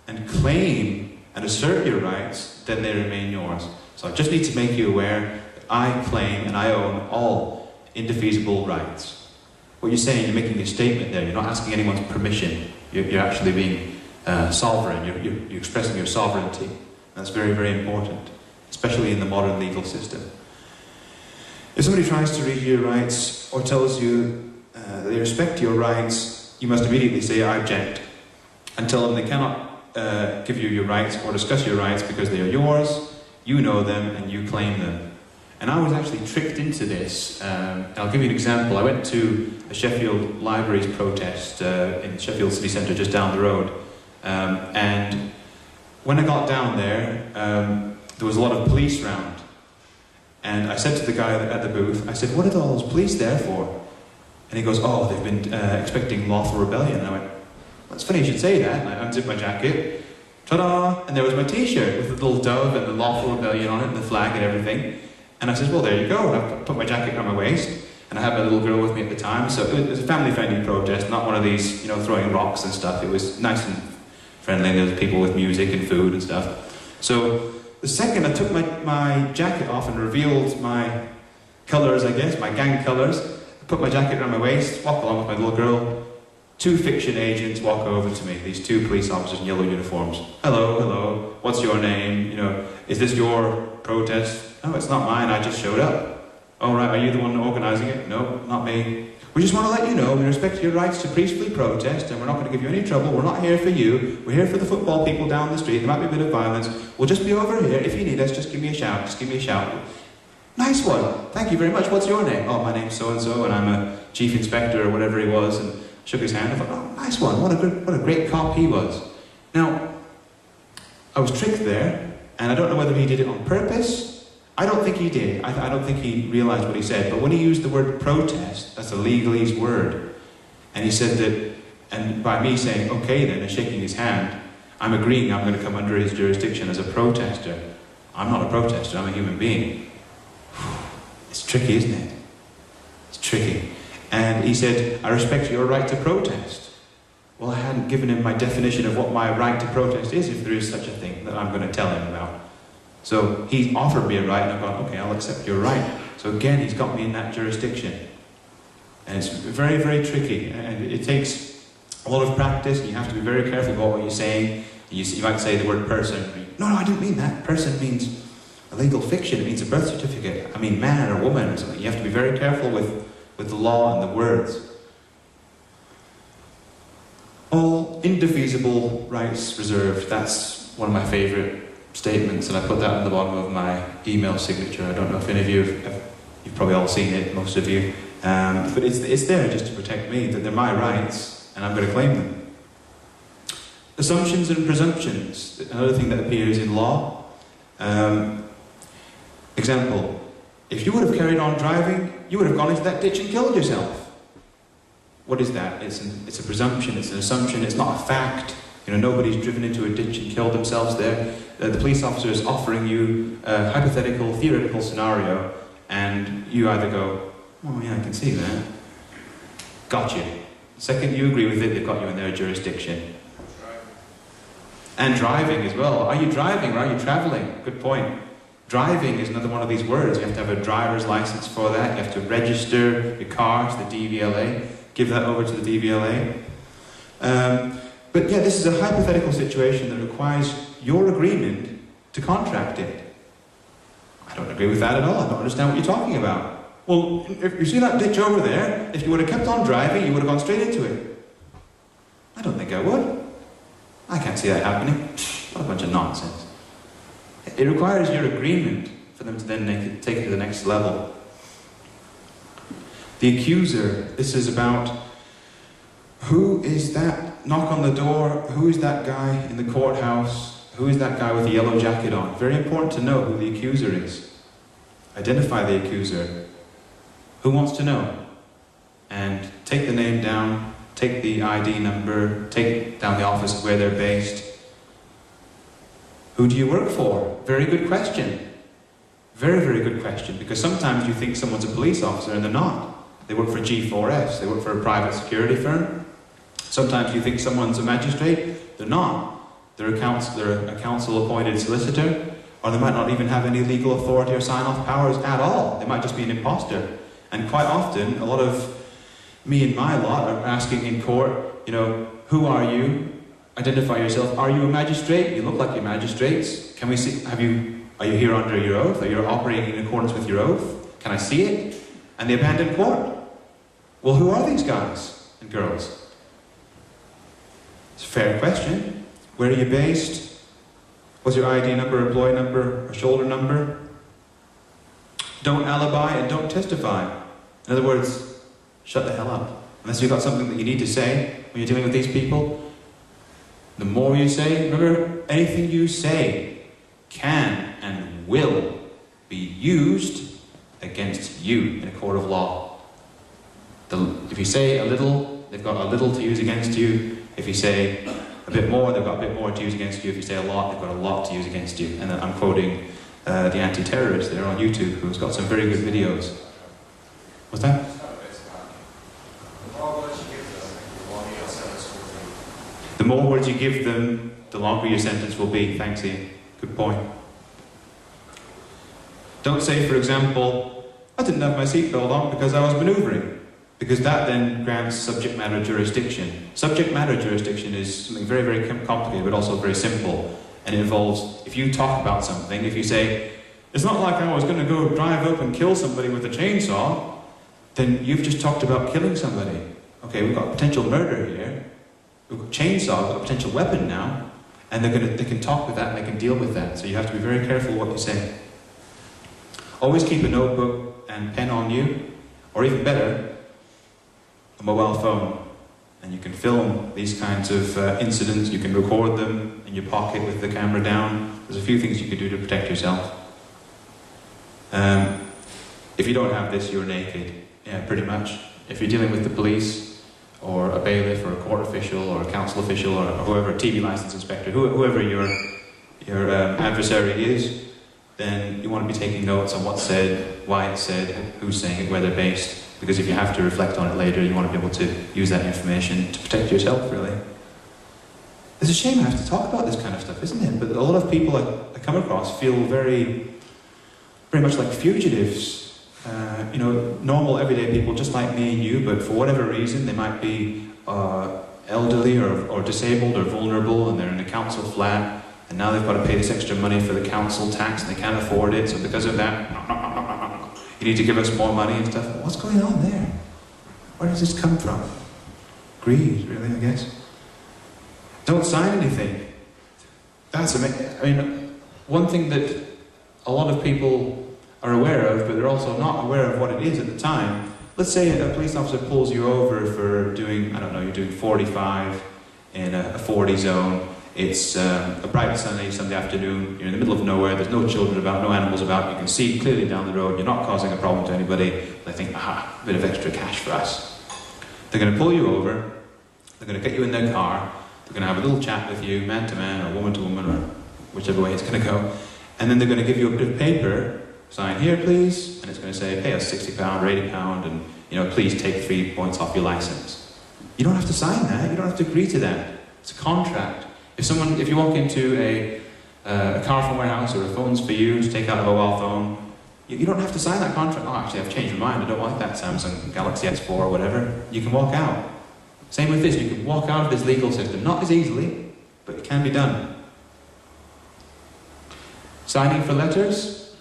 B: and claim and assert your rights, then they remain yours. So I just need to make you aware that I claim and I own all indefeasible rights. What you're saying, you're making a statement there. You're not asking anyone's permission. You're actually being sovereign. You're expressing your sovereignty. That's very, very important, especially in the modern legal system. If somebody tries to read your rights or tells you that they respect your rights, you must immediately say, I object, and tell them they cannot give you your rights or discuss your rights because they are yours, you know them, and you claim them. And I was actually tricked into this. I'll give you an example. I went to a Sheffield Libraries protest in Sheffield city centre just down the road. And when I got down there, there was a lot of police around. And I said to the guy at the booth, I said, what are all those police there for? And he goes, oh, they've been expecting lawful rebellion. And I went, well, it's funny you should say that. And I unzipped my jacket, ta-da! And there was my t-shirt with the little dove and the lawful rebellion on it, and the flag and everything. And I said, well, there you go. And I put my jacket around my waist, and I had my little girl with me at the time. So it was a family-friendly protest, not one of these, throwing rocks and stuff. It was nice and friendly, and there was people with music and food and stuff. So the second I took my jacket off and revealed my colours, I guess, my gang colours, I put my jacket around my waist, walk along with my little girl, 2 fiction agents walk over to me, these 2 police officers in yellow uniforms. Hello, hello, what's your name? Is this your protest? No, it's not mine, I just showed up. Oh, right, are you the one organising it? No, not me. We just want to let you know we respect your rights to peacefully protest, and we're not going to give you any trouble. We're not here for you. We're here for the football people down the street. There might be a bit of violence. We'll just be over here. If you need us, just give me a shout. Just give me a shout. Nice one. Thank you very much. What's your name? Oh, my name's so-and-so, and I'm a chief inspector or whatever he was, and shook his hand. I thought, oh, nice one. What a great cop he was. Now, I was tricked there, and I don't know whether he did it on purpose. I don't think he did. I don't think he realised what he said. But when he used the word protest, that's a legalese word. And he said that, and by me saying, okay then, and shaking his hand, I'm agreeing I'm going to come under his jurisdiction as a protester. I'm not a protester, I'm a human being. It's tricky, isn't it? It's tricky. And he said, I respect your right to protest. Well, I hadn't given him my definition of what my right to protest is, if there is such a thing, that I'm going to tell him about. So he offered me a right, and I've gone, okay, I'll accept your right. So again, he's got me in that jurisdiction. And it's very, very tricky, and it takes a lot of practice, and you have to be very careful about what you're saying. You might say the word person. No, I didn't mean that. Person means a legal fiction. It means a birth certificate. I mean man or woman or something. You have to be very careful with the law and the words. All indefeasible rights reserved. That's one of my favourite statements, and I put that on the bottom of my email signature. I don't know if any of you you've probably all seen it, most of you, but it's there just to protect me, that they're my rights and I'm going to claim them. Assumptions and presumptions, another thing that appears in law. Example, if you would have carried on driving, you would have gone into that ditch and killed yourself. What is that? It's a presumption, it's an assumption, it's not a fact. Nobody's driven into a ditch and killed themselves there. The police officer is offering you a hypothetical, theoretical scenario, and you either go, oh yeah, I can see that. Got you. The second you agree with it, they've got you in their jurisdiction. And driving as well. Are you driving or are you travelling? Good point. Driving is another one of these words. You have to have a driver's license for that. You have to register your car to the DVLA. Give that over to the DVLA. But yeah, this is a hypothetical situation that requires your agreement to contract it. I don't agree with that at all. I don't understand what you're talking about. Well, if you see that ditch over there, if you would have kept on driving, you would have gone straight into it. I don't think I would. I can't see that happening. What a bunch of nonsense. It requires your agreement for them to then take it to the next level. The accuser, this is about who is that knock on the door, who is that guy in the courthouse, who is that guy with the yellow jacket on. Very important to know who the accuser is. Identify the accuser. Who wants to know? And take the name down, take the ID number, take down the office where they're based. Who do you work for? Very good question. Very, very good question, because sometimes you think someone's a police officer and they're not. They work for G4S, they work for a private security firm. Sometimes you think someone's a magistrate, they're not. They're a council-appointed solicitor, Or they might not even have any legal authority or sign-off powers at all. They might just be an imposter. And quite often, a lot of me and my lot are asking in court, you know, who are you? Identify yourself. Are you a magistrate? You look like you're magistrates. Can we see, are you here under your oath? Are you operating in accordance with your oath? Can I see it? And they abandon court. Well, who are these guys and girls? It's a fair question. Where are you based? What's your ID number, employee number, or shoulder number? Don't alibi and don't testify. In other words, shut the hell up. Unless you've got something that you need to say when you're dealing with these people. The more you say, remember, anything you say can and will be used against you in a court of law. If you say a little, they've got a little to use against you. If you say a bit more, they've got a bit more to use against you. If you say a lot, they've got a lot to use against you. And I'm quoting the anti-terrorist there on YouTube, who's got some very good videos. What's that? The more words you give them, the longer your sentence will be. Thanks, Ian. Good point. Don't say, for example, I didn't have my seatbelt on because I was manoeuvring. Because that then grants subject matter jurisdiction. Subject matter jurisdiction is something very, very complicated, but also very simple. And it involves, if you talk about something, if you say, it's not like I was going to go drive up and kill somebody with a chainsaw, then you've just talked about killing somebody. Okay, we've got potential murder here. We've got chainsaw, we've got a potential weapon now. And they can talk with that and they can deal with that. So you have to be very careful what you say. Always keep a notebook and pen on you, or even better, a mobile phone. And you can film these kinds of incidents, you can record them in your pocket with the camera down. There's a few things you can do to protect yourself. If you don't have this, you're naked. Yeah, pretty much. If you're dealing with the police, or a bailiff, or a court official, or a council official, or whoever, a TV license inspector, whoever your adversary is, then you want to be taking notes on what's said, why it's said, who's saying it, where they're based. Because if you have to reflect on it later, you want to be able to use that information to protect yourself, really. It's a shame I have to talk about this kind of stuff, isn't it? But a lot of people I come across feel very much like fugitives. You know, normal, everyday people just like me and you, but for whatever reason, they might be elderly or disabled or vulnerable, and they're in a council flat, and now they've got to pay this extra money for the council tax, and they can't afford it, so because of that, you need to give us more money and stuff. What's going on there? Where does this come from? Greed, really, I guess. Don't sign anything. That's amazing. I mean, one thing that a lot of people are aware of, but they're also not aware of what it is at the time. Let's say a police officer pulls you over for doing, I don't know, you're doing 45 in a 40 zone. It's a bright sunny Sunday afternoon, you're in the middle of nowhere, there's no children about, no animals about, you can see clearly down the road, you're not causing a problem to anybody. They think, aha, a bit of extra cash for us. They're going to pull you over, they're going to get you in their car, they're going to have a little chat with you, man to man, or woman to woman, or whichever way it's going to go, and then they're going to give you a bit of paper, sign here please, and it's going to say, pay us £60 or £80, and you know, please take 3 points off your license. You don't have to sign that, you don't have to agree to that. It's a contract. If you walk into a car from warehouse, or a phone's for you to take out a mobile phone, you don't have to sign that contract. Oh, actually, I've changed my mind. I don't want that Samsung Galaxy S4 or whatever. You can walk out. Same with this. You can walk out of this legal system. Not as easily, but it can be done. Signing for letters?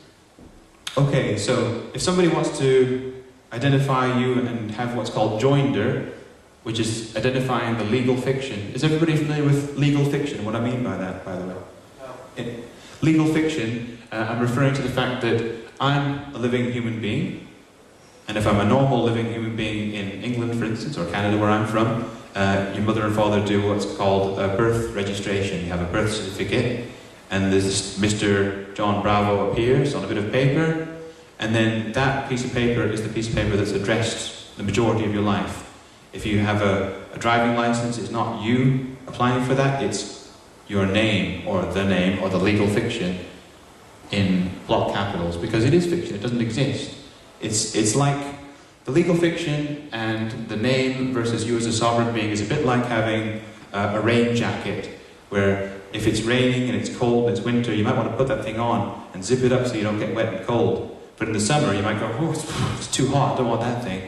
B: Okay, so if somebody wants to identify you and have what's called joinder, which is identifying the legal fiction. Is everybody familiar with legal fiction? What I mean by that, by the way? No. Legal fiction, I'm referring to the fact that I'm a living human being, and if I'm a normal living human being in England, for instance, or Canada, where I'm from, your mother and father do what's called a birth registration. You have a birth certificate, and there's Mr. Jon Bravo appears on a bit of paper, and then that piece of paper is the piece of paper that's addressed the majority of your life. If you have a driving license, it's not you applying for that, it's your name, or the legal fiction in block capitals, because it is fiction, it doesn't exist. It's like the legal fiction and the name versus you as a sovereign being is a bit like having a rain jacket, where if it's raining and it's cold and it's winter, you might want to put that thing on and zip it up so you don't get wet and cold. But in the summer, you might go, oh, it's too hot, I don't want that thing.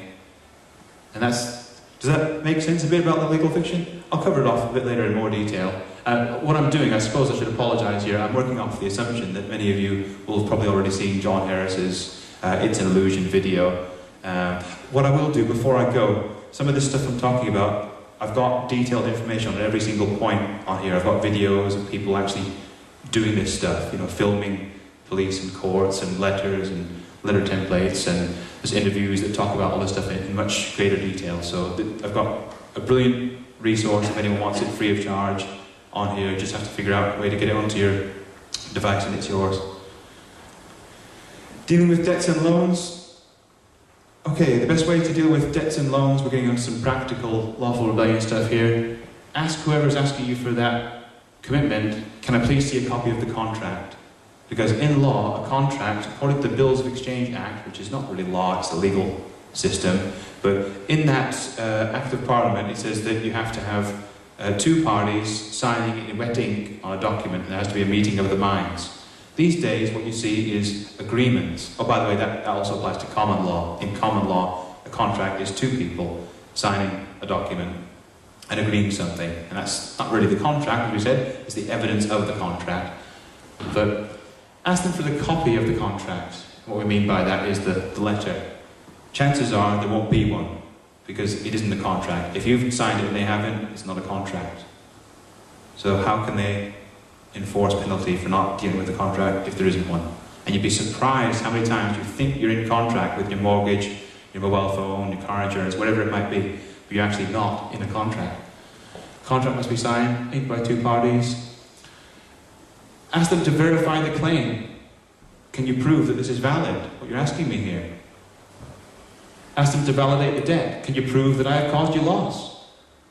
B: And does that make sense a bit about the legal fiction? I'll cover it off a bit later in more detail. What I'm doing, I suppose I should apologise here, I'm working off the assumption that many of you will have probably already seen John Harris's It's an Illusion video. What I will do before I go, some of this stuff I'm talking about, I've got detailed information on every single point on here. I've got videos of people actually doing this stuff, you know, filming police and courts and letters and letter templates, and there's interviews that talk about all this stuff in much greater detail. So I've got a brilliant resource if anyone wants it free of charge on here. You just have to figure out a way to get it onto your device and it's yours. Dealing with debts and loans. Okay, the best way to deal with debts and loans, we're getting on some practical lawful rebellion stuff here. Ask whoever's asking you for that commitment, can I please see a copy of the contract? Because in law, a contract, according to the Bills of Exchange Act, which is not really law, it's the legal system, but in that Act of Parliament, it says that you have to have two parties signing in wet ink on a document, and there has to be a meeting of the minds. These days, what you see is agreements. Oh, by the way, that also applies to common law. In common law, a contract is two people signing a document and agreeing something. And that's not really the contract, as we said, it's the evidence of the contract. But ask them for the copy of the contract. What we mean by that is the letter. Chances are there won't be one, because it isn't a contract. If you've signed it and they haven't, it's not a contract. So how can they enforce penalty for not dealing with the contract if there isn't one? And you'd be surprised how many times you think you're in contract with your mortgage, your mobile phone, your car insurance, whatever it might be, but you're actually not in a contract. Contract must be signed, inked by two parties. Ask them to verify the claim. Can you prove that this is valid, what you're asking me here? Ask them to validate the debt. Can you prove that I have caused you loss?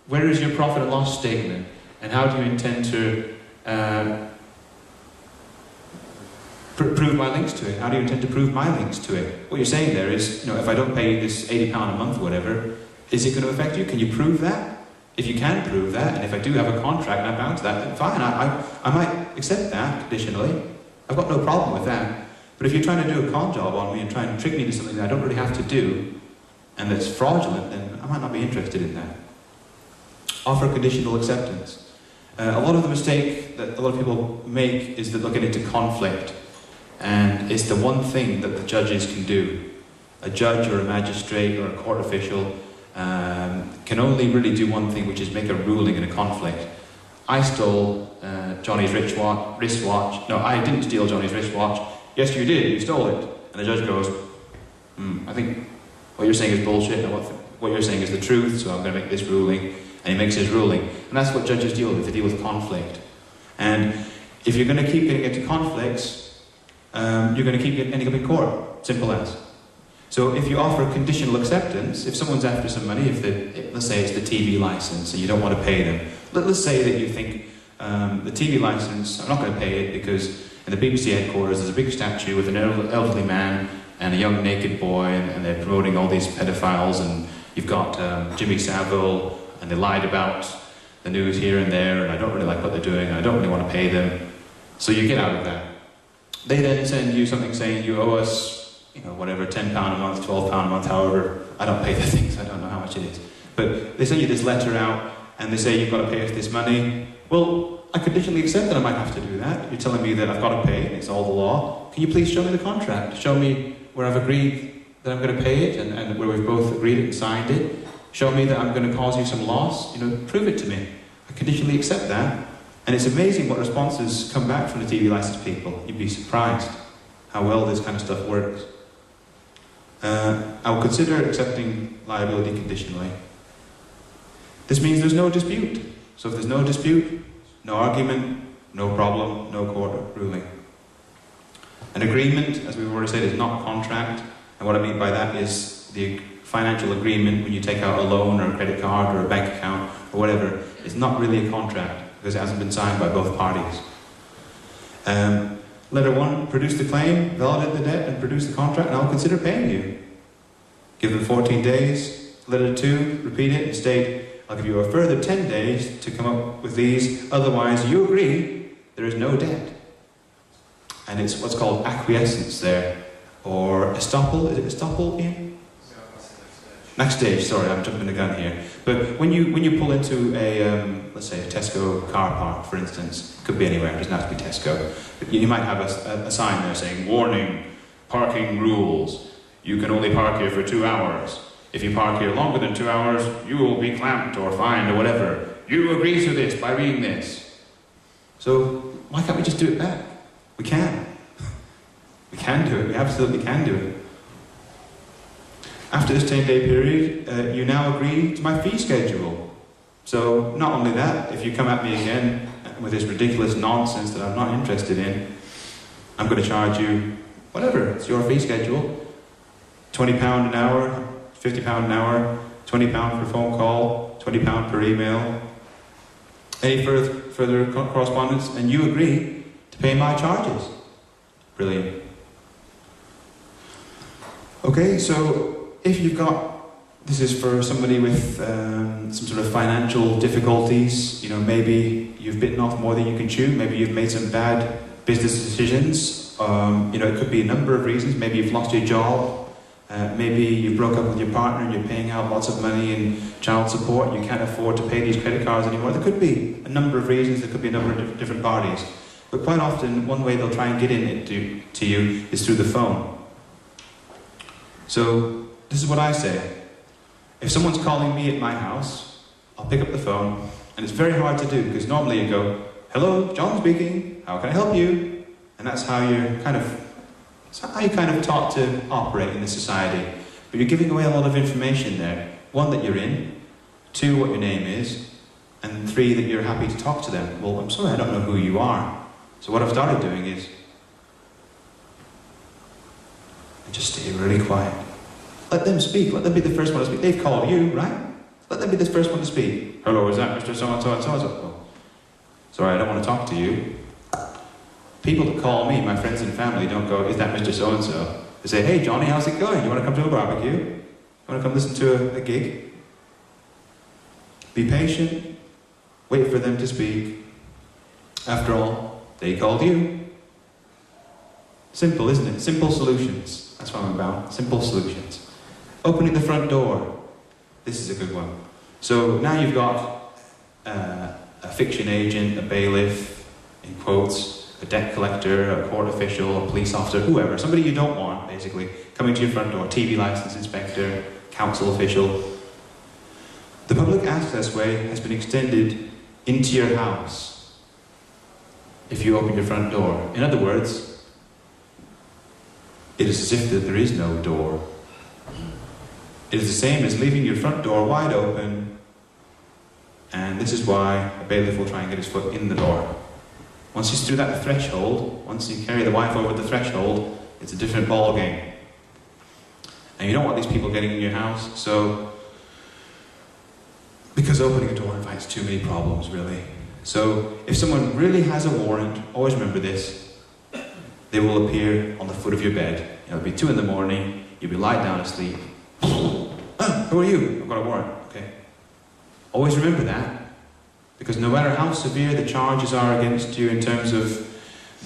B: Where is your profit and loss statement? And how do you intend to prove my links to it? How do you intend to prove my links to it? What you're saying there is, you know, if I don't pay this £80 a month or whatever, is it going to affect you? Can you prove that? If you can prove that, and if I do have a contract and I'm bound to that, then fine, I might accept that conditionally. I've got no problem with that. But if you're trying to do a con job on me and trying to trick me into something that I don't really have to do, and that's fraudulent, then I might not be interested in that. Offer conditional acceptance. A lot of the mistake that a lot of people make is that they'll get into conflict, and it's the one thing that the judges can do. A judge or a magistrate or a court official can only really do one thing, which is make a ruling in a conflict. I stole Johnny's wristwatch. No, I didn't steal Johnny's wristwatch. Yes, you did, you stole it. And the judge goes, I think what you're saying is bullshit, and what you're saying is the truth, so I'm going to make this ruling. And he makes his ruling. And that's what judges deal with, they deal with conflict. And if you're going to keep getting into conflicts, you're going to keep ending up in court. Simple as. So if you offer conditional acceptance, if someone's after some money, let's say it's the TV license and you don't want to pay them. Let's say that you think the TV license, I'm not going to pay it because in the BBC headquarters there's a big statue with an elderly man and a young naked boy, and they're promoting all these pedophiles, and you've got Jimmy Savile, and they lied about the news here and there, and I don't really like what they're doing, and I don't really want to pay them. So you get out of that. They then send you something saying you owe us, you know, whatever, £10 a month, £12 a month, however. I don't pay the things, I don't know how much it is. But they send you this letter out, and they say you've got to pay us this money. Well, I conditionally accept that I might have to do that. You're telling me that I've got to pay, and it's all the law. Can you please show me the contract? Show me where I've agreed that I'm going to pay it, and where we've both agreed it and signed it. Show me that I'm going to cause you some loss. You know, prove it to me. I conditionally accept that. And it's amazing what responses come back from the TV license people. You'd be surprised how well this kind of stuff works. I will consider accepting liability conditionally. This means there's no dispute. So if there's no dispute, no argument, no problem, no court ruling. An agreement, as we've already said, is not a contract. And what I mean by that is the financial agreement when you take out a loan or a credit card or a bank account or whatever is not really a contract because it hasn't been signed by both parties. Letter 1, produce the claim, validate the debt, and produce the contract, and I'll consider paying you. Give them 14 days. Letter 2, repeat it and state, I'll give you a further 10 days to come up with these, otherwise you agree there is no debt. And it's what's called acquiescence there, or estoppel. Is it estoppel, Ian? Next stage. Sorry, I'm jumping the gun here. But when you pull into a, let's say a Tesco car park, for instance, could be anywhere, it doesn't have to be Tesco, but you might have a sign there saying, warning, parking rules, you can only park here for 2 hours. If you park here longer than 2 hours, you will be clamped or fined or whatever. You agree to this by reading this. So why can't we just do it back? We can. We can do it, we absolutely can do it. After this 10-day period, you now agree to my fee schedule. So not only that, if you come at me again with this ridiculous nonsense that I'm not interested in, I'm going to charge you whatever, it's your fee schedule. £20 an hour, £50 an hour, £20 per phone call, £20 per email. Any further correspondence, and you agree to pay my charges. Brilliant. Okay, so if you've got, this is for somebody with some sort of financial difficulties, you know, maybe you've bitten off more than you can chew, maybe you've made some bad business decisions, you know, it could be a number of reasons, maybe you've lost your job, maybe you broke up with your partner and you're paying out lots of money in child support, you can't afford to pay these credit cards anymore. There could be a number of reasons, there could be a number of different parties. But quite often, one way they'll try and get to you is through the phone. So, this is what I say. If someone's calling me at my house, I'll pick up the phone, and it's very hard to do, because normally you go, hello, John speaking, how can I help you? And that's how you're kind of taught to operate in this society. But you're giving away a lot of information there. 1, that you're in, 2, what your name is, and 3, that you're happy to talk to them. Well, I'm sorry, I don't know who you are. So what I've started doing is just stay really quiet. Let them speak. Let them be the first one to speak. They've called you, right? Let them be the first one to speak. Hello, is that Mr. So-and-so and so-and-so? Oh, sorry, I don't want to talk to you. People that call me, my friends and family, don't go, is that Mr. So-and-so? They say, hey, Johnny, how's it going? You want to come to a barbecue? You want to come listen to a gig? Be patient. Wait for them to speak. After all, they called you. Simple, isn't it? Simple solutions. That's what I'm about. Simple solutions. Opening the front door. This is a good one. So now you've got a fiction agent, a bailiff, in quotes, a debt collector, a court official, a police officer, whoever, somebody you don't want, basically, coming to your front door, TV license inspector, council official. The public access way has been extended into your house if you open your front door. In other words, it is as if that there is no door. It is the same as leaving your front door wide open, and this is why a bailiff will try and get his foot in the door. Once he's through that threshold, once you carry the wife over the threshold, it's a different ball game. And you don't want these people getting in your house, so because opening a door invites too many problems, really. So if someone really has a warrant, always remember this, they will appear on the foot of your bed. It'll be 2 in the morning, you'll be lying down asleep. Who are you? I've got a warrant. Okay. Always remember that, because no matter how severe the charges are against you in terms of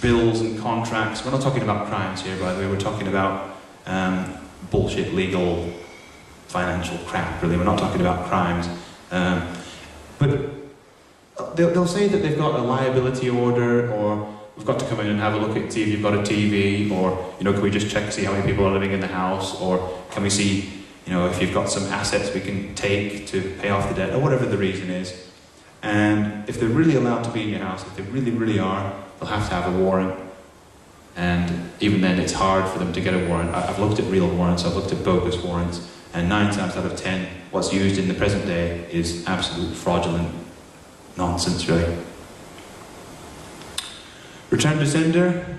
B: bills and contracts, we're not talking about crimes here, by the way, we're talking about bullshit, legal, financial crap, really. We're not talking about crimes. But they'll say that they've got a liability order, or we've got to come in and have a look at, see if you've got a TV, or, you know, can we just check to see how many people are living in the house, or can we see, you know, if you've got some assets we can take to pay off the debt, or whatever the reason is. And if they're really allowed to be in your house, if they really, really are, they'll have to have a warrant. And even then, it's hard for them to get a warrant. I've looked at real warrants, I've looked at bogus warrants, and 9 times out of 10, what's used in the present day is absolute fraudulent nonsense, really. Return to sender.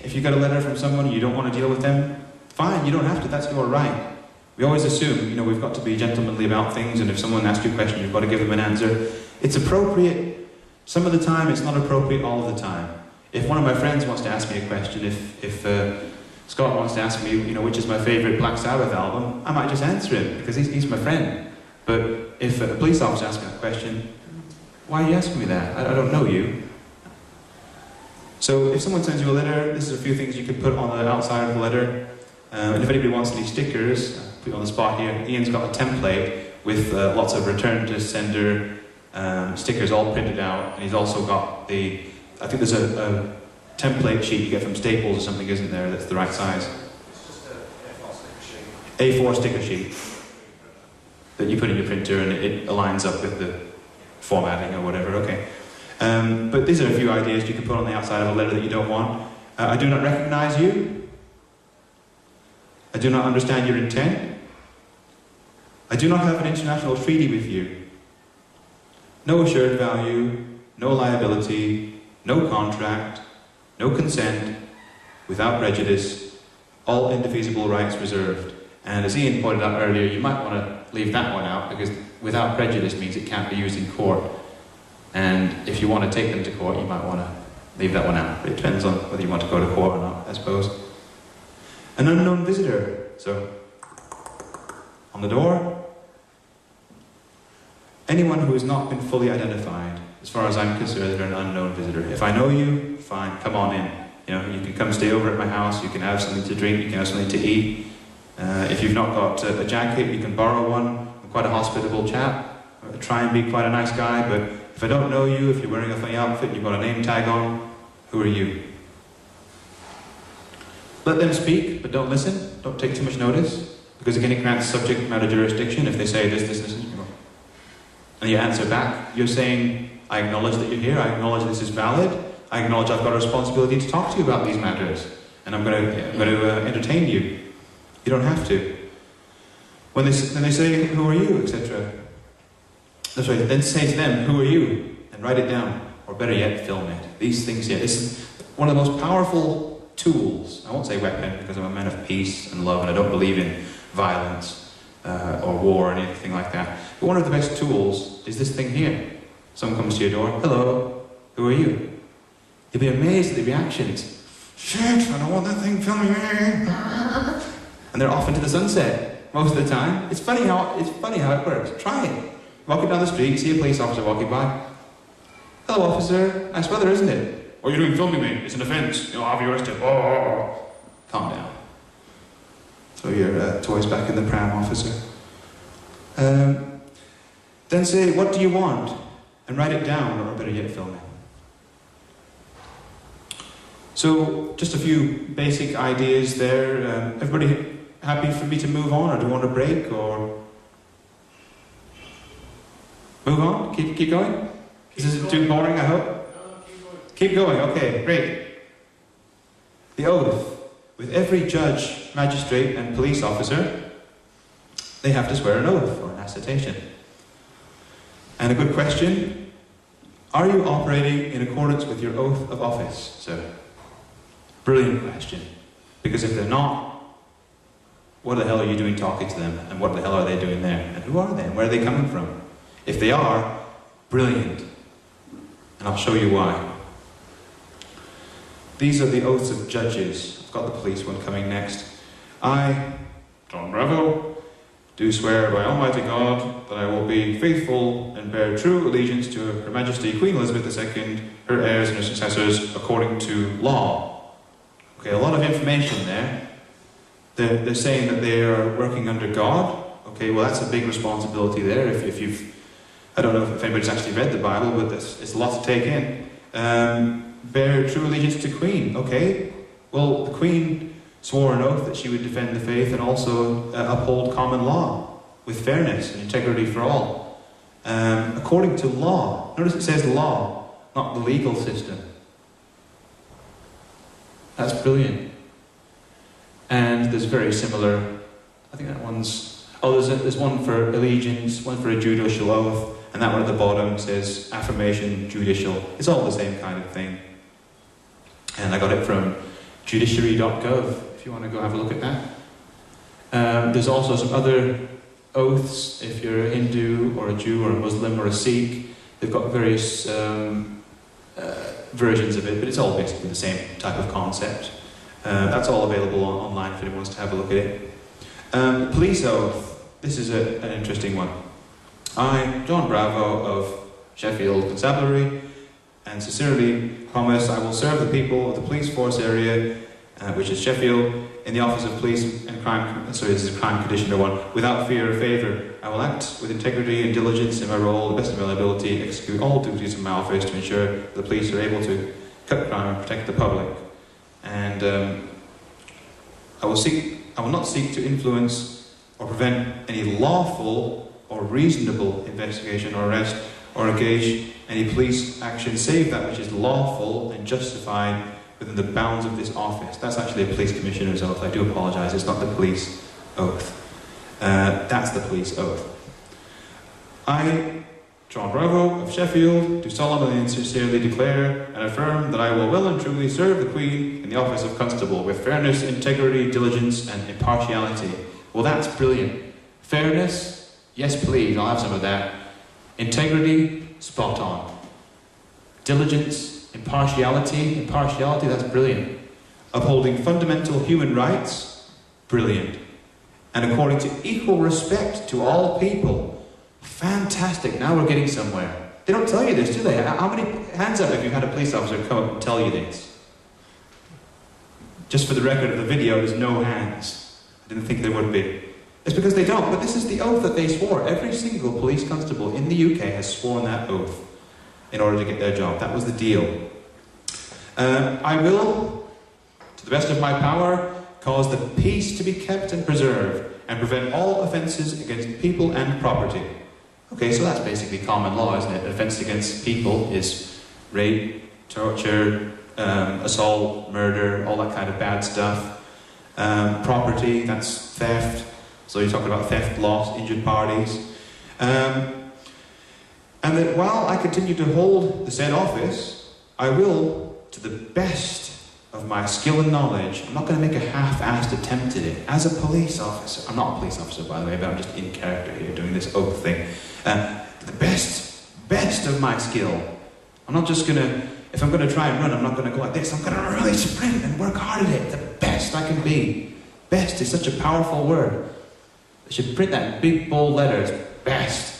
B: If you got a letter from someone and you don't want to deal with them, fine, you don't have to, that's your right. We always assume, you know, we've got to be gentlemanly about things, and if someone asks you a question, you've got to give them an answer. It's appropriate some of the time, it's not appropriate all of the time. If one of my friends wants to ask me a question, if Scott wants to ask me, you know, which is my favourite Black Sabbath album, I might just answer him, because he's my friend. But if a police officer asks me a question, why are you asking me that? I don't know you. So if someone sends you a letter, this is a few things you could put on the outside of the letter. And if anybody wants any stickers, I'll put you on the spot here. Ian's got a template with lots of return to sender stickers all printed out, and he's also got the, I think there's a template sheet you get from Staples or something, isn't there, that's the right size?
A: It's just a A4 sticker sheet.
B: A4 sticker sheet that you put in your printer and it aligns up with the formatting or whatever, okay. But these are a few ideas you can put on the outside of a letter that you don't want. I do not recognize you. I do not understand your intent. I do not have an international treaty with you. No assured value, no liability, no contract, no consent, without prejudice, all indefeasible rights reserved. And as Ian pointed out earlier, you might want to leave that one out, because without prejudice means it can't be used in court. And if you want to take them to court, you might want to leave that one out. But it depends on whether you want to go to court or not, I suppose. An unknown visitor. So, on the door, anyone who has not been fully identified. As far as I'm concerned, they're an unknown visitor. If I know you, fine, come on in. You know, you can come stay over at my house, you can have something to drink, you can have something to eat. If you've not got a jacket, you can borrow one. I'm quite a hospitable chap. I try and be quite a nice guy, but if I don't know you, if you're wearing a funny outfit, you've got a name tag on, who are you? Let them speak, but don't listen. Don't take too much notice, because again it grants subject matter jurisdiction if they say this, and you answer back. You're saying, I acknowledge that you're here, I acknowledge this is valid, I acknowledge I've got a responsibility to talk to you about these matters, and I'm going to entertain you. You don't have to. When they say, who are you, etc. That's right, then say to them, who are you? And write it down, or better yet, film it. These things here, this is one of the most powerful tools. I won't say weapon, because I'm a man of peace and love, and I don't believe in violence or war or anything like that. But one of the best tools is this thing here. Someone comes to your door, hello, who are you? You'll be amazed at the reactions. Shit, I don't want that thing filming me. And they're off into the sunset most of the time. It's funny how it works. Try it. Walking down the street, see a police officer walking by. Hello, officer. Nice weather, isn't it? What are you doing filming me? It's an offence. You'll have you arrested. Oh. Calm down. Throw your toys back in the pram, officer. Then say, what do you want? And write it down, or better yet, film it. So, just a few basic ideas there. Everybody happy for me to move on, or do you want a break, or... Move on? Keep going? Is this too boring, I hope?
A: No, keep going.
B: Keep going, okay, great. The oath. With every judge, magistrate, and police officer, they have to swear an oath, or an assertion. And a good question, are you operating in accordance with your oath of office, sir? Brilliant question. Because if they're not, what the hell are you doing talking to them? And what the hell are they doing there? And who are they? And where are they coming from? If they are, brilliant. And I'll show you why. These are the oaths of judges. I've got the police one coming next. I, Jon Bravo, do swear by Almighty God that I will be faithful and bear true allegiance to Her Majesty Queen Elizabeth II, her heirs and her successors, according to law. Okay, a lot of information there. They're saying that they are working under God. Okay, well that's a big responsibility there. If you've, I don't know if anybody's actually read the Bible, but it's a lot to take in. Bear true allegiance to Queen. Okay, well the Queen swore an oath that she would defend the faith and also uphold common law with fairness and integrity for all. According to law. Notice it says law, not the legal system. That's brilliant. And there's very similar, I think that one's, oh there's one for allegiance, one for a judicial oath, and that one at the bottom says affirmation judicial. It's all the same kind of thing. And I got it from judiciary.gov, if you want to go have a look at that. There's also some other oaths, if you're a Hindu or a Jew or a Muslim or a Sikh. They've got various versions of it, but it's all basically the same type of concept. That's all available online if anyone wants to have a look at it. Police oath. This is an interesting one. I, Jon Bravo of Sheffield Constabulary, and sincerely promise I will serve the people of the police force area, which is Sheffield, in the Office of Police and Crime, sorry, this is Crime Conditional 1, without fear or favour. I will act with integrity and diligence in my role, the best of my ability, execute all duties of my office to ensure the police are able to cut crime and protect the public. And I will not seek to influence or prevent any lawful or reasonable investigation or arrest or engage any police action save that which is lawful and justified within the bounds of this office. That's actually a police commissioner's oath. I do apologise, it's not the police oath. That's the police oath. I, Jon Bravo of Sheffield, do solemnly and sincerely declare and affirm that I will well and truly serve the Queen in the office of Constable with fairness, integrity, diligence and impartiality. Well, that's brilliant. Fairness? Yes please, I'll have some of that. Integrity? Spot on. Diligence? Impartiality, that's brilliant. Upholding fundamental human rights, brilliant. And according to equal respect to all people, fantastic, now we're getting somewhere. They don't tell you this, do they? How many hands up if you've had a police officer come up and tell you this? Just for the record of the video, there's no hands. I didn't think there would be. It's because they don't, but this is the oath that they swore. Every single police constable in the UK has sworn that oath in order to get their job. That was the deal. I will, to the best of my power, cause the peace to be kept and preserved, and prevent all offences against people and property. Okay, so that's basically common law, isn't it? Offence against people is rape, torture, assault, murder, all that kind of bad stuff. Property, that's theft. So you're talking about theft, loss, injured parties. And that while I continue to hold the said office, I will, to the best of my skill and knowledge, I'm not going to make a half-assed attempt at it. As a police officer, I'm not a police officer by the way, but I'm just in character here doing this oath thing. To the best of my skill, I'm not just going to, if I'm going to try and run, I'm not going to go like this. I'm going to really sprint and work hard at it, the best I can be. Best is such a powerful word. I should print that in big bold letters, best.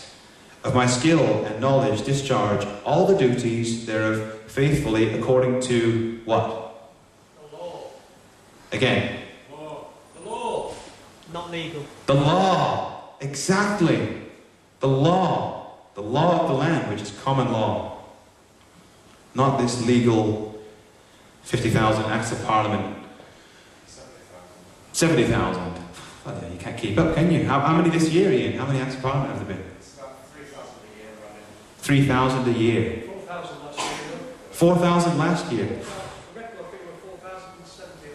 B: Of my skill and knowledge discharge all the duties thereof faithfully according to what?
A: The law.
B: Again.
A: Law. The law.
C: Not legal.
B: The law. Exactly. The law. The law of the land, which is common law. Not this legal 50,000 Acts of Parliament. 70,000. Oh, yeah, you can't keep up, can you? How many this year, Ian? How many Acts of Parliament have there been? 3,000 a year.
A: 4,000 last year.
B: 4,000 last year.
A: The record figure of 4,070.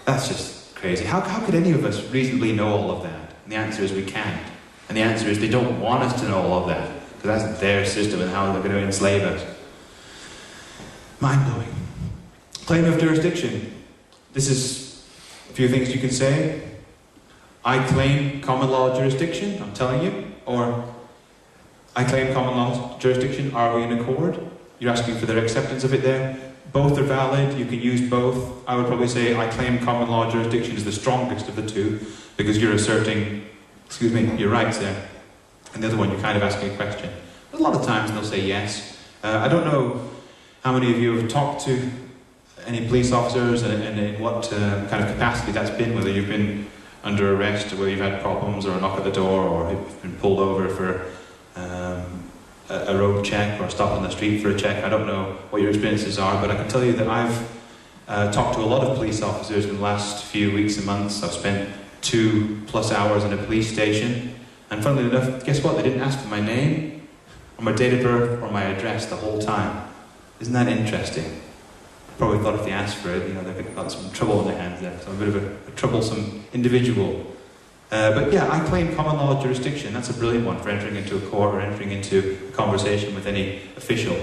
B: That's just crazy. How could any of us reasonably know all of that? And the answer is we can't. And the answer is they don't want us to know all of that. Because that's their system and how they're going to enslave us. Mind-blowing. Claim of jurisdiction. This is a few things you can say. I claim common law jurisdiction, I'm telling you. Or I claim common law jurisdiction, are we in accord? You're asking for their acceptance of it there. Both are valid, you can use both. I would probably say I claim common law jurisdiction is the strongest of the two, because you're asserting, your rights there. And the other one, you're kind of asking a question. But a lot of times they'll say yes. I don't know how many of you have talked to any police officers and in what kind of capacity that's been, whether you've been under arrest, or whether you've had problems or a knock at the door, or you've been pulled over for a road check or stop on the street for a check. I don't know what your experiences are, but I can tell you that I've talked to a lot of police officers in the last few weeks and months. I've spent 2+ hours in a police station, and funnily enough, guess what? They didn't ask for my name, or my date of birth, or my address the whole time. Isn't that interesting? Probably thought if they asked for it, they've got some trouble on their hands there, so I'm a bit of a troublesome individual. But yeah, I claim common law jurisdiction. That's a brilliant one for entering into a court or entering into a conversation with any official.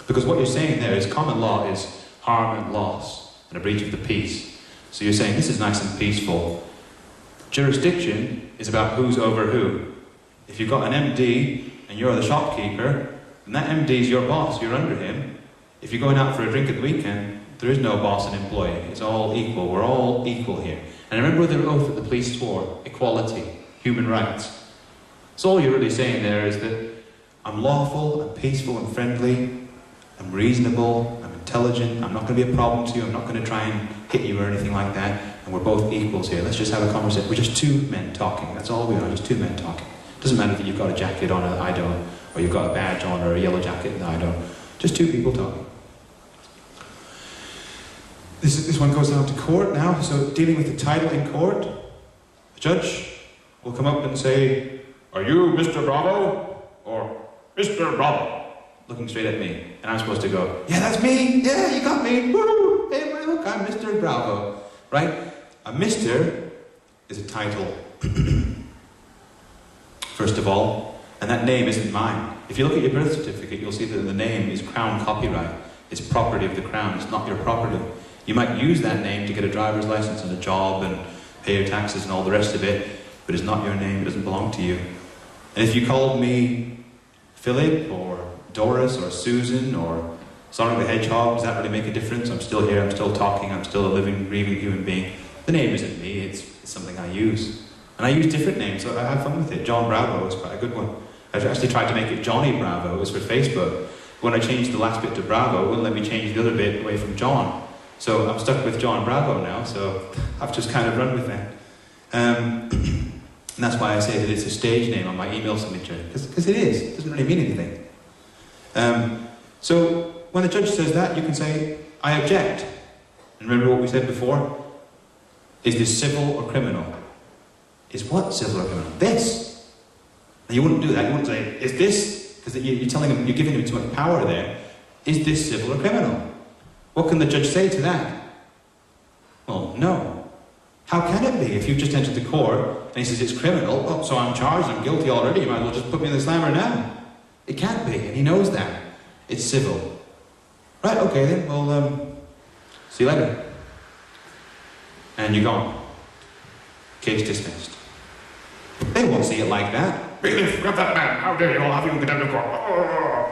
B: Because what you're saying there is common law is harm and loss and a breach of the peace. So you're saying this is nice and peaceful. Jurisdiction is about who's over who. If you've got an MD and you're the shopkeeper, then that MD is your boss, you're under him. If you're going out for a drink at the weekend, there is no boss and employee. It's all equal. We're all equal here. And remember the oath that the police swore, equality, human rights. So all you're really saying there is that I'm lawful, I'm peaceful and friendly, I'm reasonable, I'm intelligent, I'm not going to be a problem to you, I'm not going to try and hit you or anything like that, and we're both equals here. Let's just have a conversation. We're just two men talking. That's all we are, just two men talking. Doesn't matter if you've got a jacket on that I don't, or you've got a badge on or a yellow jacket that I don't. Just two people talking. This one goes down to court now, so dealing with the title in court, the judge will come up and say, "Are you Mr. Bravo?" or "Mr. Bravo," looking straight at me. And I'm supposed to go, "Yeah, that's me, yeah, you got me, woo, hey, look, I'm Mr. Bravo," right? A Mr. is a title, first of all, and that name isn't mine. If you look at your birth certificate, you'll see that the name is Crown copyright. It's property of the Crown, it's not your property. You might use that name to get a driver's license and a job and pay your taxes and all the rest of it, but it's not your name, it doesn't belong to you. And if you called me Philip or Doris or Susan or Sonic the Hedgehog, does that really make a difference? I'm still here, I'm still talking, I'm still a living, breathing human being. The name isn't me, it's something I use. And I use different names, so I have fun with it. Jon Bravo is quite a good one. I actually tried to make it Johnny Bravo, it was for Facebook. When I changed the last bit to Bravo, it wouldn't let me change the other bit away from John. So I'm stuck with Jon Bravo now, so I've just kind of run with that. And that's why I say that it's a stage name on my email signature, because it is, it doesn't really mean anything. So when the judge says that, you can say, "I object." And remember what we said before? Is this civil or criminal? Is what civil or criminal? This. Now you wouldn't do that, you wouldn't say, "Is this?" Because you're telling him, you're giving him too much power there. Is this civil or criminal? What can the judge say to that? Well, no. How can it be? If you've just entered the court and he says it's criminal, oh, so I'm charged, I'm guilty already, you might as well just put me in the slammer now. It can't be, and he knows that. It's civil. Right, okay then, well, see you later. And you're gone. Case dismissed. They won't see it like that. "Bailiff, grab that man, how dare you, I'll have you condemned to court."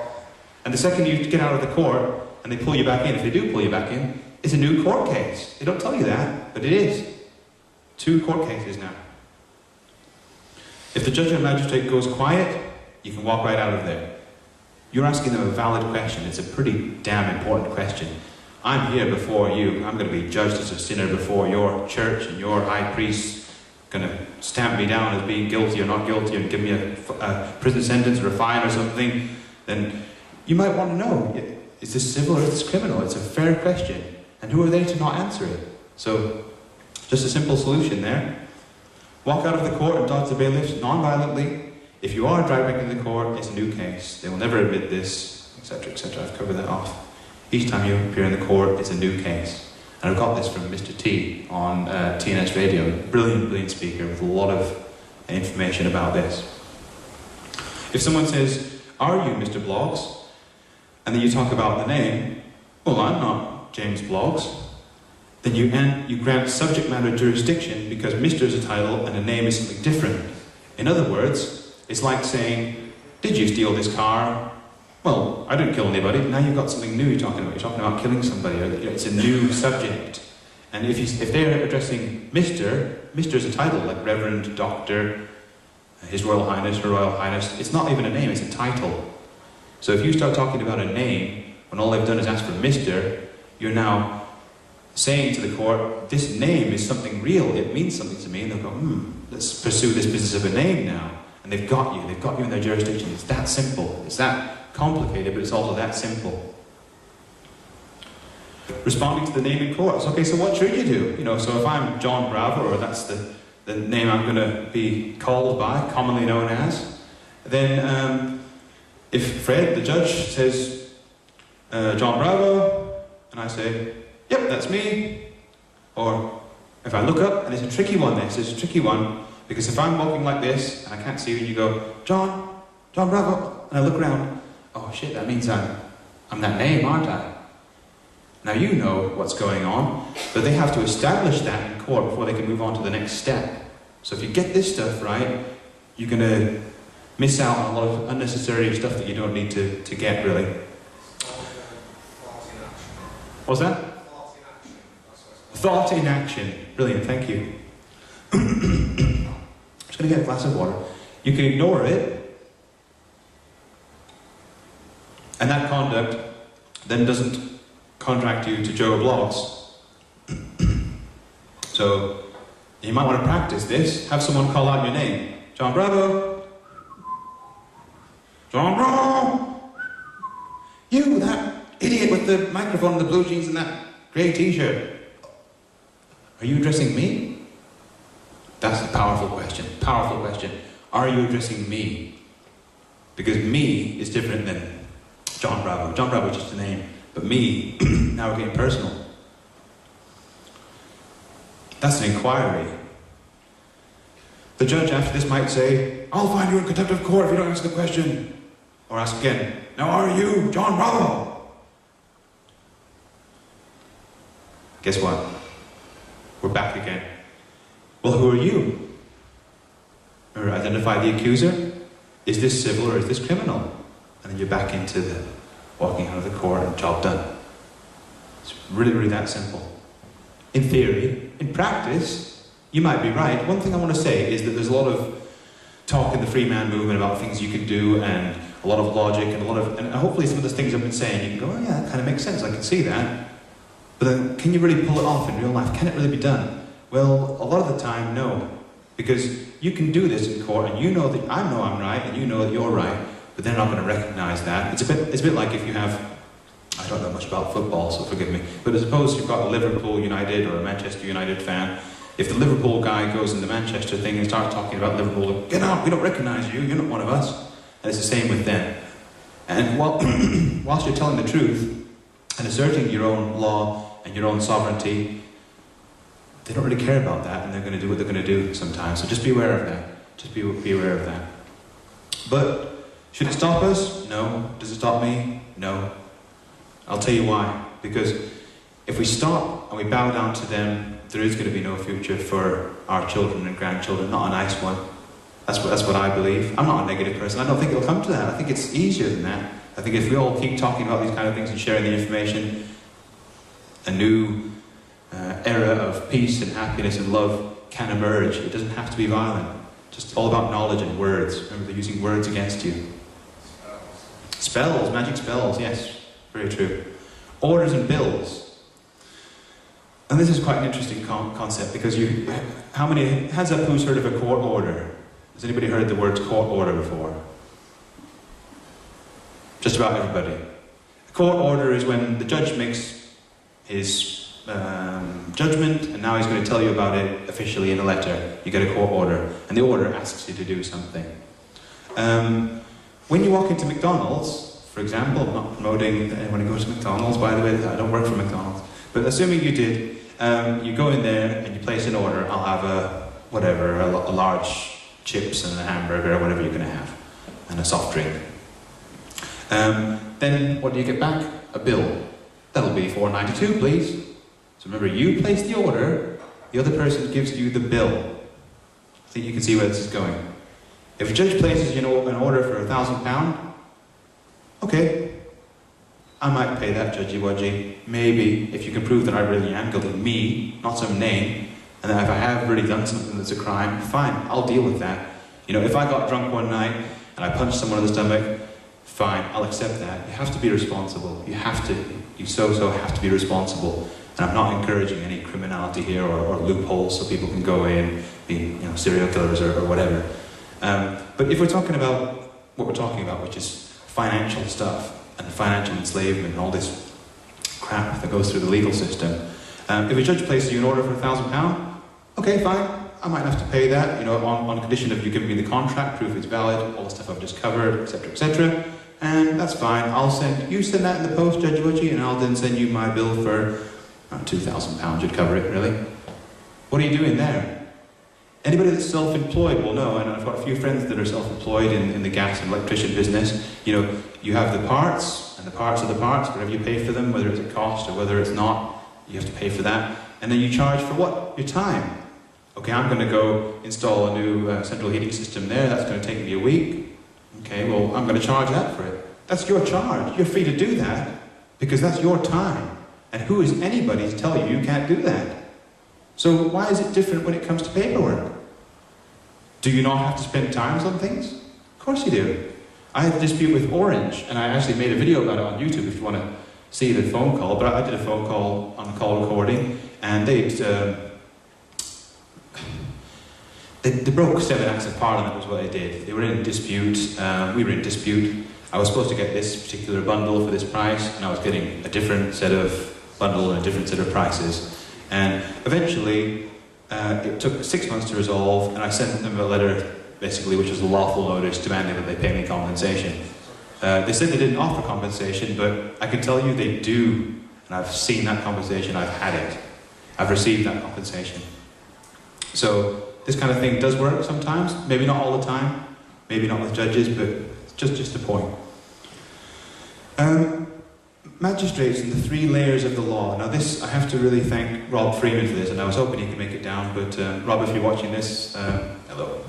B: And the second you get out of the court, and they pull you back in, if they do pull you back in, it's a new court case. They don't tell you that, but it is. 2 court cases now. If the judge and magistrate goes quiet, you can walk right out of there. You're asking them a valid question. It's a pretty damn important question. I'm here before you. I'm going to be judged as a sinner before your church, and your high priest going to stamp me down as being guilty or not guilty and give me a prison sentence or a fine or something. Then you might want to know, is this civil or is this criminal? It's a fair question. And who are they to not answer it? So, just a simple solution there. Walk out of the court and dodge the bailiffs non-violently. If you are dragged back into the court, it's a new case. They will never admit this, etc., etc. I've covered that off. Each time you appear in the court, it's a new case. And I've got this from Mr. T on TNS Radio. Brilliant, brilliant speaker with a lot of information about this. If someone says, "Are you Mr. Bloggs?" and then you talk about the name, "Well, I'm not James Bloggs," then you grant subject matter jurisdiction because Mr. is a title and a name is something different. In other words, it's like saying, "Did you steal this car?" "Well, I didn't kill anybody." Now you've got something new you're talking about. You're talking about killing somebody. It's a new subject. And if they're addressing Mr. is a title, like Reverend, Doctor, His Royal Highness, Her Royal Highness. It's not even a name, it's a title. So if you start talking about a name, when all they've done is ask for Mr., you're now saying to the court, this name is something real, it means something to me, and they'll go, let's pursue this business of a name now. And they've got you in their jurisdiction. It's that simple. It's that complicated, but it's also that simple. Responding to the name in court. Okay, so what should you do? So if I'm Jon Bravo, or that's the name I'm going to be called by, commonly known as, then if Fred, the judge, says, Jon Bravo, and I say, yep, that's me, or if I look up, and it's a tricky one, because if I'm walking like this, and I can't see you, and you go, Jon Bravo, and I look around, oh shit, that means I'm that name, aren't I? Now you know what's going on, but they have to establish that in court before they can move on to the next step. So if you get this stuff right, you're going to miss out on a lot of unnecessary stuff that you don't need to get, really. What's that? Thought in action. Brilliant, thank you. I'm just going to get a glass of water. You can ignore it, and that conduct then doesn't contract you to Joe Blogs. So you might want to practice this. Have someone call out your name. Jon Bravo. Jon Bravo. You, that idiot with the microphone and the blue jeans and that grey t-shirt. Are you addressing me? That's a powerful question. Powerful question. Are you addressing me? Because me is different than Jon Bravo. Jon Bravo is just a name. But me, now we're getting personal. That's an inquiry. The judge after this might say, I'll find you in contempt of court if you don't answer the question. Or ask again, now are you Jon Bravo? Guess what? We're back again. Well, who are you? Or identify the accuser? Is this civil or is this criminal? And then you're back into the walking out of the court and job done. It's really, really that simple. In theory, in practice, you might be right. One thing I want to say is that there's a lot of talk in the free man movement about things you can do and a lot of logic and and hopefully some of the things I've been saying, you can go, oh yeah, that kind of makes sense, I can see that. But then, can you really pull it off in real life? Can it really be done? Well, a lot of the time, no. Because you can do this in court and you know that I know I'm right and you know that you're right, but they're not going to recognize that. It's a bit like if you have, I don't know much about football, so forgive me, but suppose you've got a Liverpool United or a Manchester United fan. If the Liverpool guy goes in the Manchester thing and starts talking about Liverpool, get out, we don't recognize you, you're not one of us. And it's the same with them. And whilst you're telling the truth and asserting your own law and your own sovereignty, they don't really care about that and they're going to do what they're going to do sometimes. So just be aware of that. Just be aware of that. But should it stop us? No. Does it stop me? No. I'll tell you why. Because if we stop and we bow down to them, there is going to be no future for our children and grandchildren, not a nice one. That's what I believe. I'm not a negative person. I don't think it'll come to that. I think it's easier than that. I think if we all keep talking about these kind of things and sharing the information, a new era of peace and happiness and love can emerge. It doesn't have to be violent. Just all about knowledge and words. Remember, they're using words against you. Spells, magic spells, yes. Very true. Orders and bills. And this is quite an interesting concept because hands up who's heard of a court order? Has anybody heard the words court order before? Just about everybody. A court order is when the judge makes his judgment and now he's going to tell you about it officially in a letter. You get a court order and the order asks you to do something. When you walk into McDonald's, for example, I'm not promoting anyone who goes to McDonald's, by the way, I don't work for McDonald's, but assuming you did, you go in there and you place an order. I'll have a large chips and a hamburger, or whatever you're going to have, and a soft drink. Then what do you get back? A bill. That'll be $4.92, please. So remember, you place the order, the other person gives you the bill. I think you can see where this is going. If a judge places an order for £1,000, okay, I might pay that, judgy-wudgy. Maybe, if you can prove that I really am guilty, me, not some name, and that if I have really done something that's a crime, fine, I'll deal with that. You know, if I got drunk one night and I punched someone in the stomach, fine, I'll accept that. You have to be responsible. You so have to be responsible. And I'm not encouraging any criminality here or loopholes so people can go in, be serial killers or whatever. But if we're talking about what we're talking about, which is financial stuff and financial enslavement and all this crap that goes through the legal system, if a judge places you an order for £1,000, okay, fine, I might have to pay that, on condition of you giving me the contract, proof it's valid, all the stuff I've just covered, etc., and that's fine. You send that in the post, Judge Wudgie, and I'll then send you my bill for around £2,000. You'd cover it, really. What are you doing there? Anybody that's self-employed will know, and I've got a few friends that are self-employed in the gas and electrician business. You have the parts, and the parts are the parts, whatever you pay for them, whether it's a cost or whether it's not, you have to pay for that. And then you charge for what? Your time. Okay, I'm going to go install a new central heating system there, that's going to take me a week. Okay, well, I'm going to charge that for it. That's your charge. You're free to do that because that's your time. And who is anybody to tell you can't do that? So why is it different when it comes to paperwork? Do you not have to spend time on things? Of course you do. I had a dispute with Orange, and I actually made a video about it on YouTube if you want to see the phone call, but I did a phone call on a call recording, and they broke 7 Acts of Parliament was what they did. They were in dispute, we were in dispute. I was supposed to get this particular bundle for this price, and I was getting a different set of bundle and a different set of prices. And eventually, it took 6 months to resolve, and I sent them a letter, basically, which was a lawful notice demanding that they pay me compensation. They said they didn't offer compensation, but I can tell you they do, and I've seen that compensation, I've had it. I've received that compensation. So, this kind of thing does work sometimes, maybe not all the time, maybe not with judges, but just a point. Magistrates and the 3 layers of the law. Now this, I have to really thank Rob Freeman for this, and I was hoping he could make it down, but Rob, if you're watching this, hello.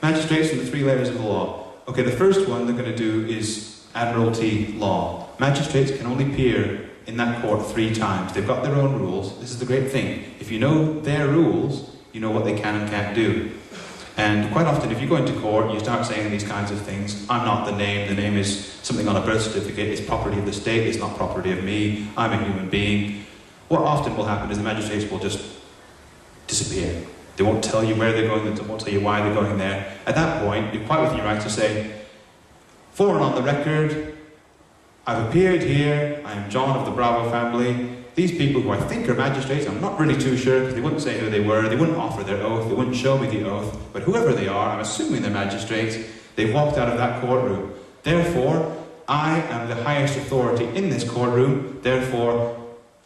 B: Magistrates and the 3 layers of the law. Okay, the first one they're going to do is Admiralty law. Magistrates can only appear in that court 3 times. They've got their own rules. This is the great thing. If you know their rules, you know what they can and can't do. And quite often, if you go into court and you start saying these kinds of things, I'm not the name is something on a birth certificate, it's property of the state, it's not property of me, I'm a human being. What often will happen is the magistrates will just disappear. They won't tell you where they're going, they won't tell you why they're going there. At that point, you're quite within your right to say, for and on the record, I've appeared here, I am Jon of the Bravo family. These people who I think are magistrates, I'm not really too sure because they wouldn't say who they were, they wouldn't offer their oath, they wouldn't show me the oath, but whoever they are, I'm assuming they're magistrates, they've walked out of that courtroom. Therefore, I am the highest authority in this courtroom, therefore,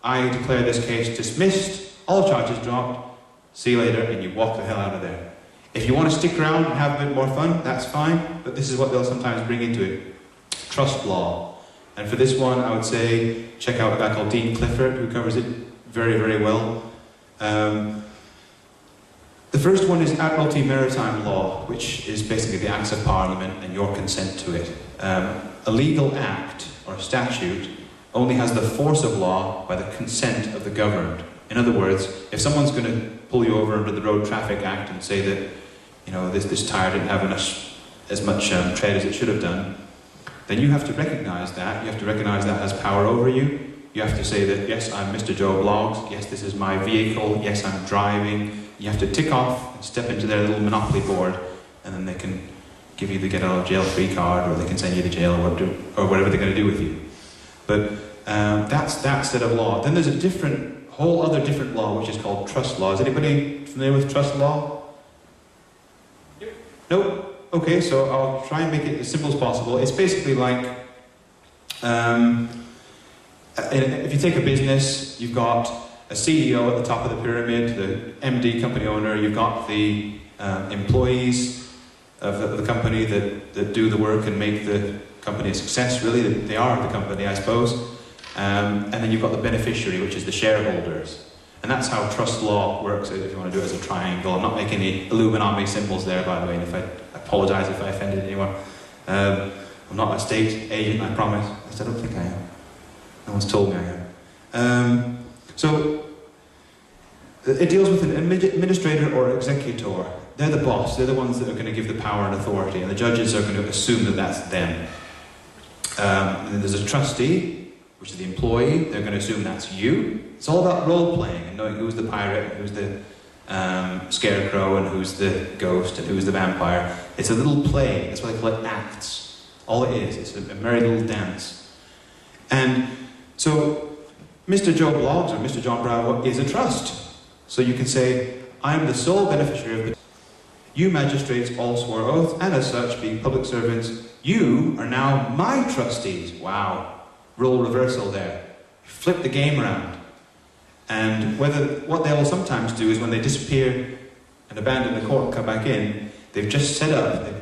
B: I declare this case dismissed, all charges dropped, see you later, and you walk the hell out of there. If you want to stick around and have a bit more fun, that's fine, but this is what they'll sometimes bring into it. Trust law. And for this one, I would say, check out a guy called Dean Clifford, who covers it very, very well. The first one is Admiralty Maritime law, which is basically the Acts of Parliament and your consent to it. A legal act, or statute, only has the force of law by the consent of the governed. In other words, if someone's going to pull you over under the Road Traffic Act and say that, you know, this tyre didn't have as much tread as it should have done, then you have to recognise that. You have to recognise that as power over you. You have to say that, yes, I'm Mr. Joe Bloggs, yes, this is my vehicle, yes, I'm driving. You have to tick off and step into their little monopoly board, and then they can give you the get out of jail free card, or they can send you to jail, or whatever they're going to do with you. But that's that set of law. Then there's a whole other different law, which is called trust law. Is anybody familiar with trust law? Yep. Nope? Okay, so I'll try and make it as simple as possible. It's basically like, if you take a business, you've got a CEO at the top of the pyramid, the MD, company owner, you've got the employees of the company that do the work and make the company a success, really. They are the company, I suppose. And then you've got the beneficiary, which is the shareholders. And that's how trust law works, if you want to do it as a triangle. I'm not making any Illuminati symbols there, by the way, and I apologise if I offended anyone. I'm not a state agent, I promise. At least I don't think I am. No one's told me I am. So, it deals with an administrator or executor. They're the boss, they're the ones that are going to give the power and authority, and the judges are going to assume that that's them. And then there's a trustee, which is the employee, they're going to assume that's you. It's all about role-playing and knowing who's the pirate, who's the scarecrow, and who's the ghost, and who's the vampire. It's a little play, that's why they call it acts. All it is, it's a merry little dance. And so, Mr. Joe Bloggs, or Mr. Jon Bravo, is a trust. So you can say, I am the sole beneficiary of the... You magistrates all swore oath, and as such, being public servants, you are now my trustees. Wow. Role reversal there. Flip the game around. And what they'll sometimes do is when they disappear and abandon the court and come back in, they've just set up...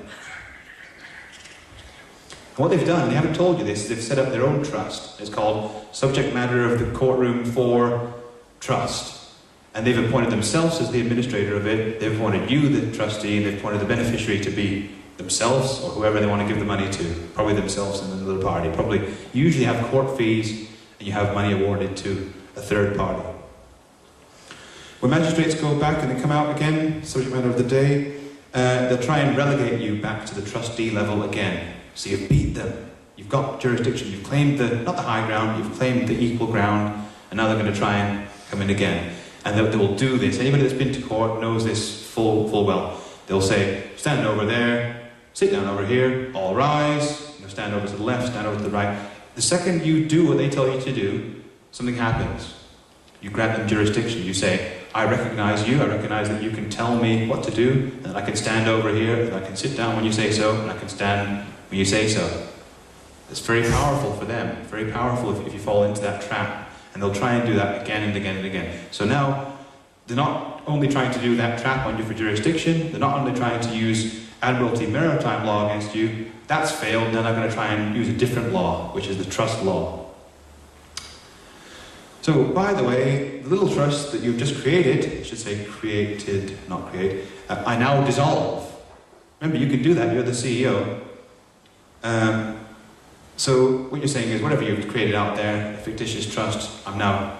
B: What they've done, they haven't told you this, is they've set up their own trust. It's called Subject Matter of the Courtroom for Trust. And they've appointed themselves as the administrator of it, they've appointed you the trustee, and they've appointed the beneficiary to be themselves, or whoever they want to give the money to. Probably themselves and another party. Probably, you usually have court fees, and you have money awarded to a third party. When magistrates go back and they come out again, subject matter of the day, they'll try and relegate you back to the trustee level again. So you've beat them, You've got jurisdiction. You've claimed not the high ground, you've claimed the equal ground, and now they're going to try and come in again. And they will do this. Anybody that's been to court knows this full well. They'll say, stand over there, sit down over here, all rise, stand over to the left, stand over to the right. The second you do what they tell you to do, something happens. You grant them jurisdiction. You say, I recognize you, I recognize that you can tell me what to do, and that I can stand over here, and I can sit down when you say so, and I can stand when you say so. It's very powerful for them, very powerful if you fall into that trap, and they'll try and do that again and again and again. So now, they're not only trying to do that trap on you for jurisdiction, they're not only trying to use Admiralty Maritime law against you, that's failed, then they're going to try and use a different law, which is the trust law. So, by the way, the little trust that you've just created, I should say created, not create, I now dissolve. Remember, you can do that, you're the CEO. So, what you're saying is, whatever you've created out there, a fictitious trust, I'm now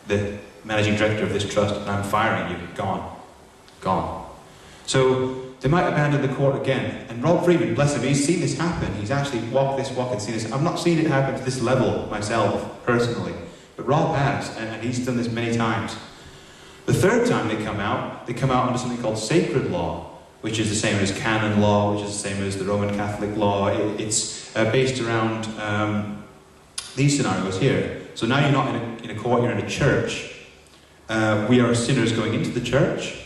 B: the managing director of this trust, and I'm firing you. Gone. Gone. So, they might abandon the court again. And Rob Freeman, bless him, he's seen this happen. He's actually walked this walk and seen this. I've not seen it happen to this level myself, personally. But Rob has, and he's done this many times. The third time they come out under something called sacred law, which is the same as canon law, which is the same as the Roman Catholic law. It's based around these scenarios here. So now you're not in a court, you're in a church. We are sinners going into the church,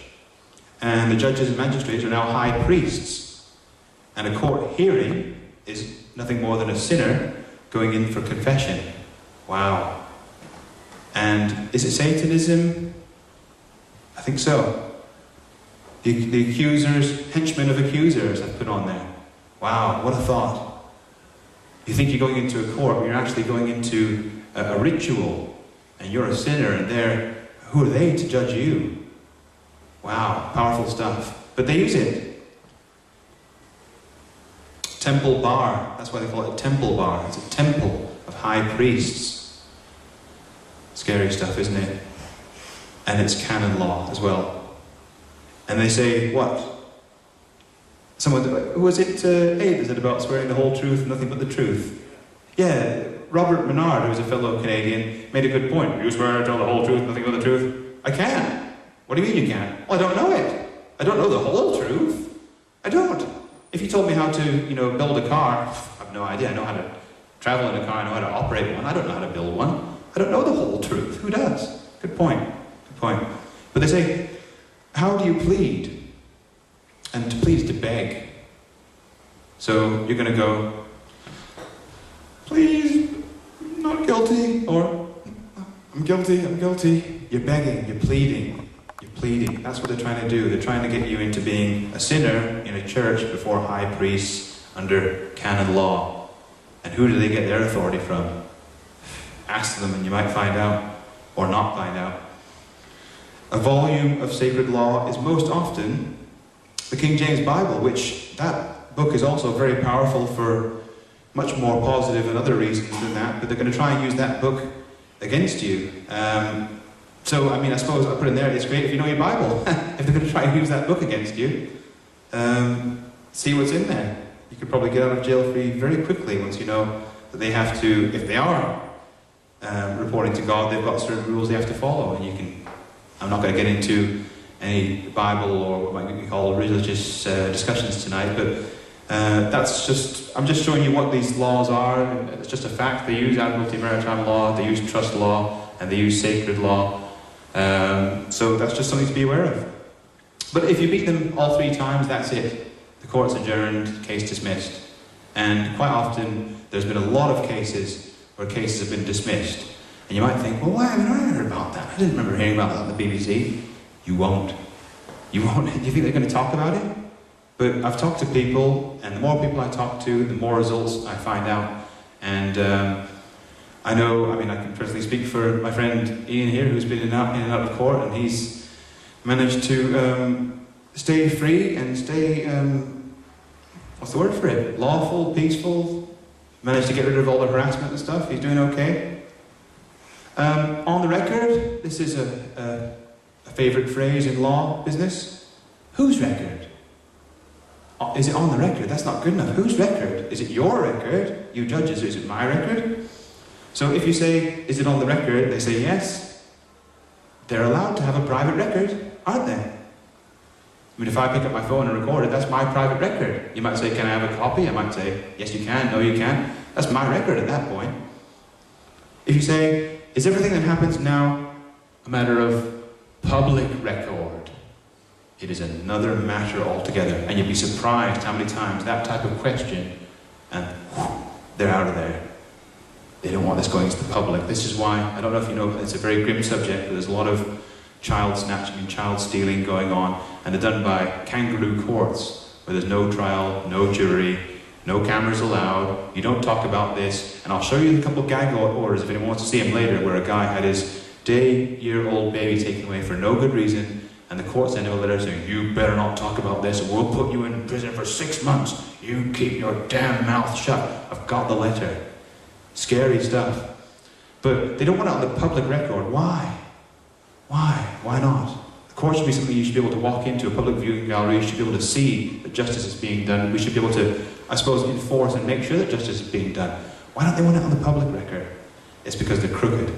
B: and the judges and magistrates are now high priests. And a court hearing is nothing more than a sinner going in for confession. Wow. And is it Satanism? I think so. The accusers, henchmen of accusers, I've put on there. Wow, what a thought. You think you're going into a court, but you're actually going into a ritual, and you're a sinner, and who are they to judge you? Wow, powerful stuff. But they use it. Temple bar, that's why they call it a temple bar. It's a temple of high priests. Scary stuff, isn't it? And it's canon law as well. And they say, what? Someone, who was it, Abe, is it about swearing the whole truth and nothing but the truth? Yeah, Robert Menard, who was a fellow Canadian, made a good point. You swear to tell the whole truth, nothing but the truth? I can't. What do you mean you can't? Well, I don't know it. I don't know the whole truth. I don't. If you told me how to, build a car, I have no idea. I know how to travel in a car, I know how to operate one. I don't know how to build one. I don't know the whole truth. Who does? Good point. Good point. But they say, how do you plead? And to plead is to beg. So you're going to go, please, I'm not guilty, or I'm guilty. You're begging, you're pleading. You're pleading. That's what they're trying to do. They're trying to get you into being a sinner in a church before high priests under canon law. And who do they get their authority from? Ask them and you might find out, or not find out. A volume of sacred law is most often the King James Bible, which that book is also very powerful for much more positive and other reasons than that, but they're going to try and use that book against you. So, I suppose I put in there, it's great if you know your Bible. If they're going to try and use that book against you, see what's in there. You could probably get out of jail free very quickly once you know that they have to, if they are reporting to God, they've got certain rules they have to follow, and you can. I'm not going to get into any Bible or what we call religious discussions tonight, but I'm just showing you what these laws are, and it's just a fact. They use Admiralty Maritime law, they use trust law, and they use sacred law. So that's just something to be aware of. But if you beat them all 3 times, that's it. The court's adjourned, case dismissed. And quite often, there's been a lot of cases where cases have been dismissed. And you might think, well, why haven't I heard about that? I didn't remember hearing about that on the BBC. You won't. You won't. Do you think they're going to talk about it? But I've talked to people, and the more people I talk to, the more results I find out. And I know, I can personally speak for my friend Ian here, who's been in and out of court, and he's managed to stay free and stay, what's the word for it? Lawful, peaceful, managed to get rid of all the harassment and stuff. He's doing okay. On the record, this is a favourite phrase in law business. Whose record? Is it on the record? That's not good enough. Whose record? Is it your record? you judges, is it my record? So if you say, is it on the record, they say yes, they're allowed to have a private record, aren't they? I mean, if I pick up my phone and record it, that's my private record. You might say, can I have a copy? I might say, yes you can, no you can't. That's my record at that point. If you say, is everything that happens now a matter of public record? It is another matter altogether, and you'd be surprised how many times that type of question, and they're out of there. They don't want this going to the public. This is why, I don't know if you know, it's a very grim subject, but there's a lot of child snatching and child stealing going on, and they're done by kangaroo courts, where there's no trial, no jury, no cameras allowed, you don't talk about this, and I'll show you a couple of gag orders if anyone wants to see them later, where a guy had his day-year-old baby taken away for no good reason, and the court sent him a letter saying, you better not talk about this, or we'll put you in prison for 6 months. You keep your damn mouth shut. I've got the letter. Scary stuff. But they don't want it on the public record. Why? Why? Why not? The court should be something you should be able to walk into, a public viewing gallery. You should be able to see that justice is being done. We should be able to, I suppose, enforce and make sure that justice is being done. Why don't they want it on the public record? It's because they're crooked.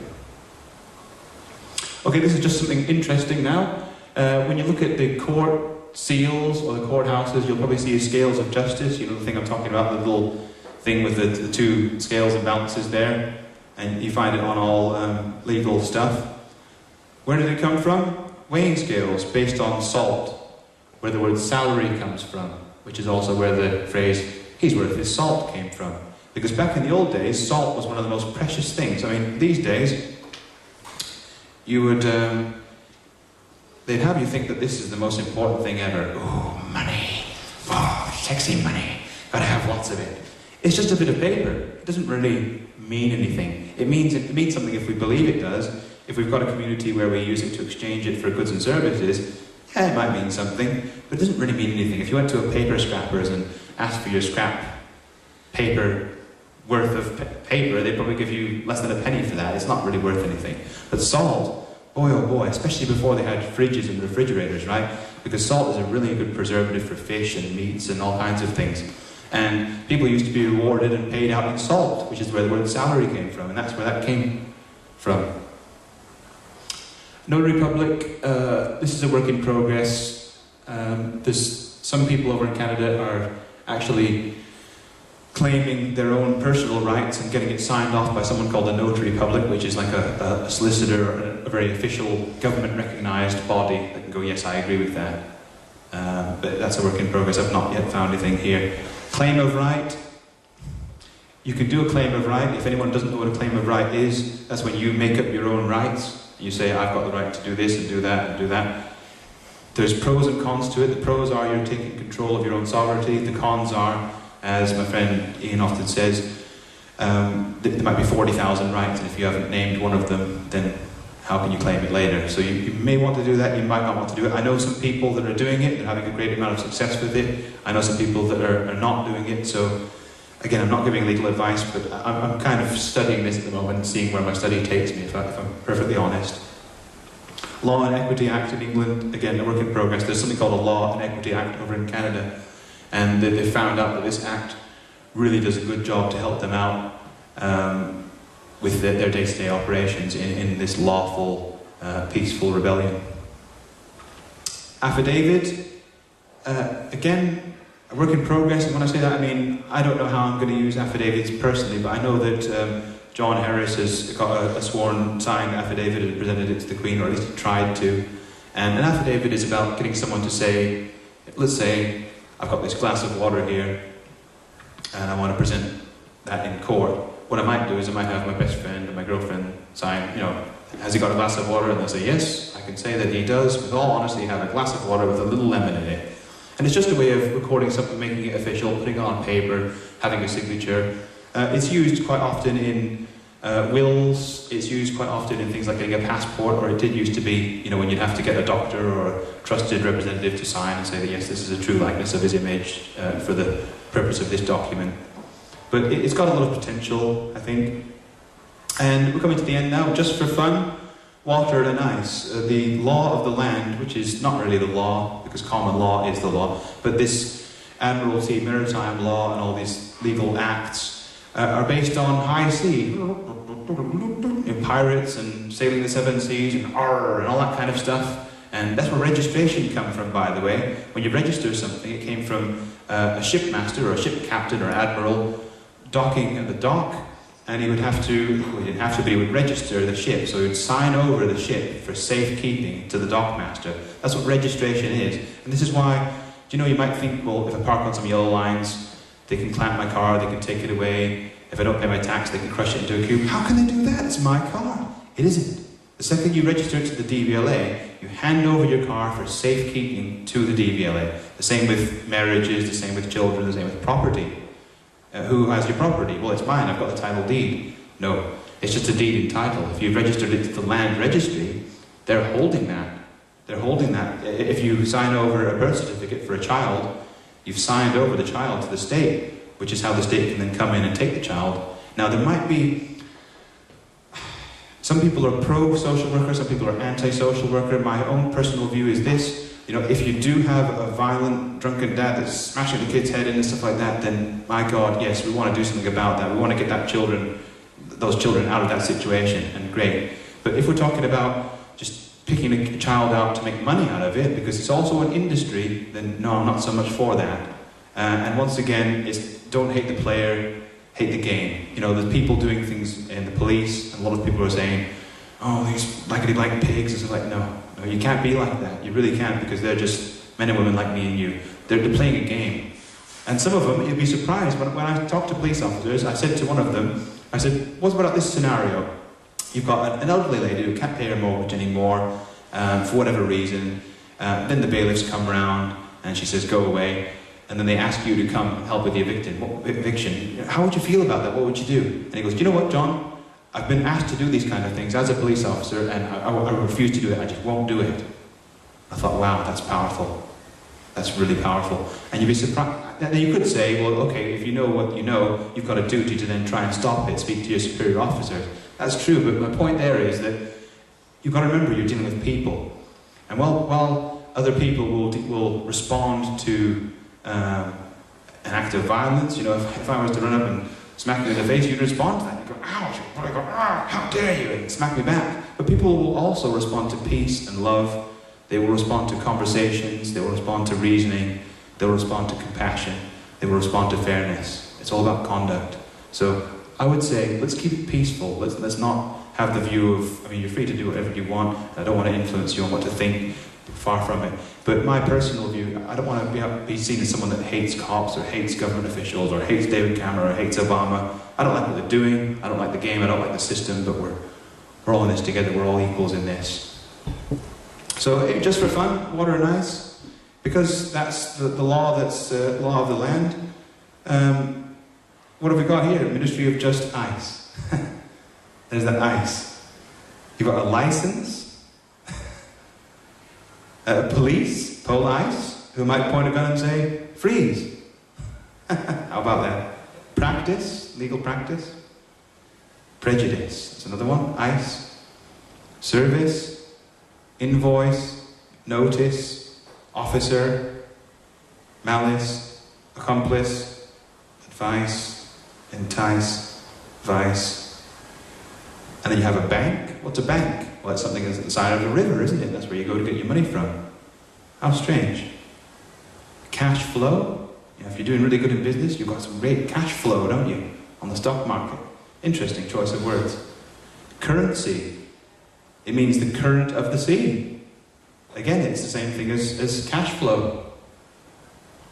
B: Okay, this is just something interesting now. When you look at the court seals or the courthouses, you'll probably see scales of justice. You know the thing I'm talking about, the little thing with the two scales and balances there. And you find it on all legal stuff. Where did it come from? Weighing scales based on salt, where the word salary comes from, which is also where the phrase, he's worth his salt, came from. Because back in the old days, salt was one of the most precious things. I mean, these days, you would, they'd have you think that this is the most important thing ever. Oh, money. Oh, sexy money. Gotta have lots of it. It's just a bit of paper. It doesn't really mean anything. It means something if we believe it does. If we've got a community where we use it to exchange it for goods and services, yeah, it might mean something, but it doesn't really mean anything. If you went to a paper scrapper's and asked for your scrap paper worth of paper, they'd probably give you less than a penny for that. It's not really worth anything. But salt, boy oh boy, especially before they had fridges and refrigerators, right? Because salt is a really good preservative for fish and meats and all kinds of things. And people used to be rewarded and paid out in salt, which is where the word salary came from, and that's where that came from. Notary public, this is a work in progress. There's some people over in Canada are actually claiming their own personal rights and getting it signed off by someone called a notary public, which is like a solicitor or a very official government-recognised body that can go, yes, I agree with that. But that's a work in progress. I've not yet found anything here. Claim of right. You can do a claim of right. If anyone doesn't know what a claim of right is, that's when you make up your own rights. You say, I've got the right to do this and do that and do that. There's pros and cons to it. The pros are you're taking control of your own sovereignty. The cons are, as my friend Ian often says, there might be 40,000 rights, and if you haven't named one of them, then how can you claim it later? So you may want to do that, you might not want to do it. I know some people that are doing it, they're having a great amount of success with it. I know some people that are not doing it, so again, I'm not giving legal advice, but I'm kind of studying this at the moment and seeing where my study takes me, if I'm perfectly honest. Law and Equity Act in England, again, a work in progress. There's something called a Law and Equity Act over in Canada, and they found out that this act really does a good job to help them out with their day-to-day operations in this lawful, peaceful rebellion. Affidavit, again, a work in progress, and when I say that, I mean, I don't know how I'm going to use affidavits personally, but I know that John Harris has got a sworn signed affidavit and presented it to the Queen, or at least he tried to. And an affidavit is about getting someone to say, let's say, I've got this glass of water here, and I want to present that in court. What I might do is I might have my best friend or my girlfriend sign, you know, has he got a glass of water? And they'll say, yes, I can say that he does, with all honesty, have a glass of water with a little lemon in it. And it's just a way of recording something, making it official, putting it on paper, having a signature. It's used quite often in wills, it's used quite often in things like getting a passport, or it did used to be, you know, when you'd have to get a doctor or a trusted representative to sign and say that, yes, this is a true likeness of his image for the purpose of this document. But it's got a lot of potential, I think. And we're coming to the end now, just for fun. Water and ice. The law of the land, which is not really the law, because common law is the law, but this Admiralty, Maritime law, and all these legal acts are based on high sea, pirates and sailing the seven seas and arr and all that kind of stuff. And that's where registration come from, by the way. When you register something, it came from a shipmaster or a ship captain or admiral docking at the dock, and he would have to, well, he didn't have to, but he would register the ship. So he would sign over the ship for safekeeping to the dockmaster. That's what registration is. And this is why, you might think, well, if I park on some yellow lines, they can clamp my car, they can take it away. If I don't pay my tax, they can crush it into a cube. How can they do that? It's my car. It isn't. The second you register it to the DVLA, you hand over your car for safekeeping to the DVLA. The same with marriages, the same with children, the same with property. Who has your property? Well, it's mine, I've got the title deed. No, it's just a deed in title. If you've registered it to the land registry, they're holding that. They're holding that. If you sign over a birth certificate for a child, you've signed over the child to the state, which is how the state can then come in and take the child. Now, there might be... Some people are pro-social worker, some people are anti-social worker. My own personal view is this. If you do have a violent, drunken dad that's smashing the kid's head in and stuff like that, then, my God, yes, we want to do something about that. We want to get those children out of that situation, and great. But if we're talking about just picking a child out to make money out of it, because it's also an industry, then no, I'm not so much for that. And once again, it's don't hate the player, hate the game. There's people doing things in the police, and a lot of people are saying, oh, these blankety-blank pigs, and it's like, no, you can't be like that. You really can't, because they're just men and women like me and you. They're playing a game. And some of them, you'd be surprised, when I talk to police officers, I said to one of them, I said, what about this scenario? You've got an elderly lady who can't pay her mortgage anymore, for whatever reason. Then the bailiffs come around, and she says, go away. And then they ask you to come help with the eviction. How would you feel about that? What would you do? And he goes, do you know what, John? I've been asked to do these kind of things as a police officer, and I refuse to do it. I just won't do it. I thought, wow, that's powerful. That's really powerful. And you'd be surprised. Now, you could say, well, okay, if you know what you know, you've got a duty to then try and stop it, speak to your superior officers. That's true, but my point there is that you've got to remember you're dealing with people. And while other people will respond to an act of violence, if I was to run up and smack you in the face, you'd respond to that. You'd go, ouch, you'd probably go, how dare you, and smack me back. But people will also respond to peace and love. They will respond to conversations, they will respond to reasoning, they will respond to compassion, they will respond to fairness. It's all about conduct. So I would say, let's keep it peaceful. Let's not have the view of, you're free to do whatever you want. I don't want to influence you on what to think. Far from it. But my personal view, I don't want to be seen as someone that hates cops or hates government officials or hates David Cameron or hates Obama. I don't like what they're doing. I don't like the game. I don't like the system. But we're all in this together. We're all equals in this. So just for fun, water and ice, because that's the law. That's the law of the land. What have we got here? Ministry of Just Ice. There's that ice. You've got a license. Police, ice, who might point a gun and say, freeze. How about that? Practice, legal practice. Prejudice, that's another one. Ice. Service, invoice, notice, officer, malice, accomplice, advice, entice, vice. And then you have a bank. What's a bank? Well, it's something that's at the side of the river, isn't it? That's where you go to get your money from. How strange. Cash flow. If you're doing really good in business, you've got some great cash flow, don't you? On the stock market. Interesting choice of words. Currency. It means the current of the sea. Again, it's the same thing as cash flow.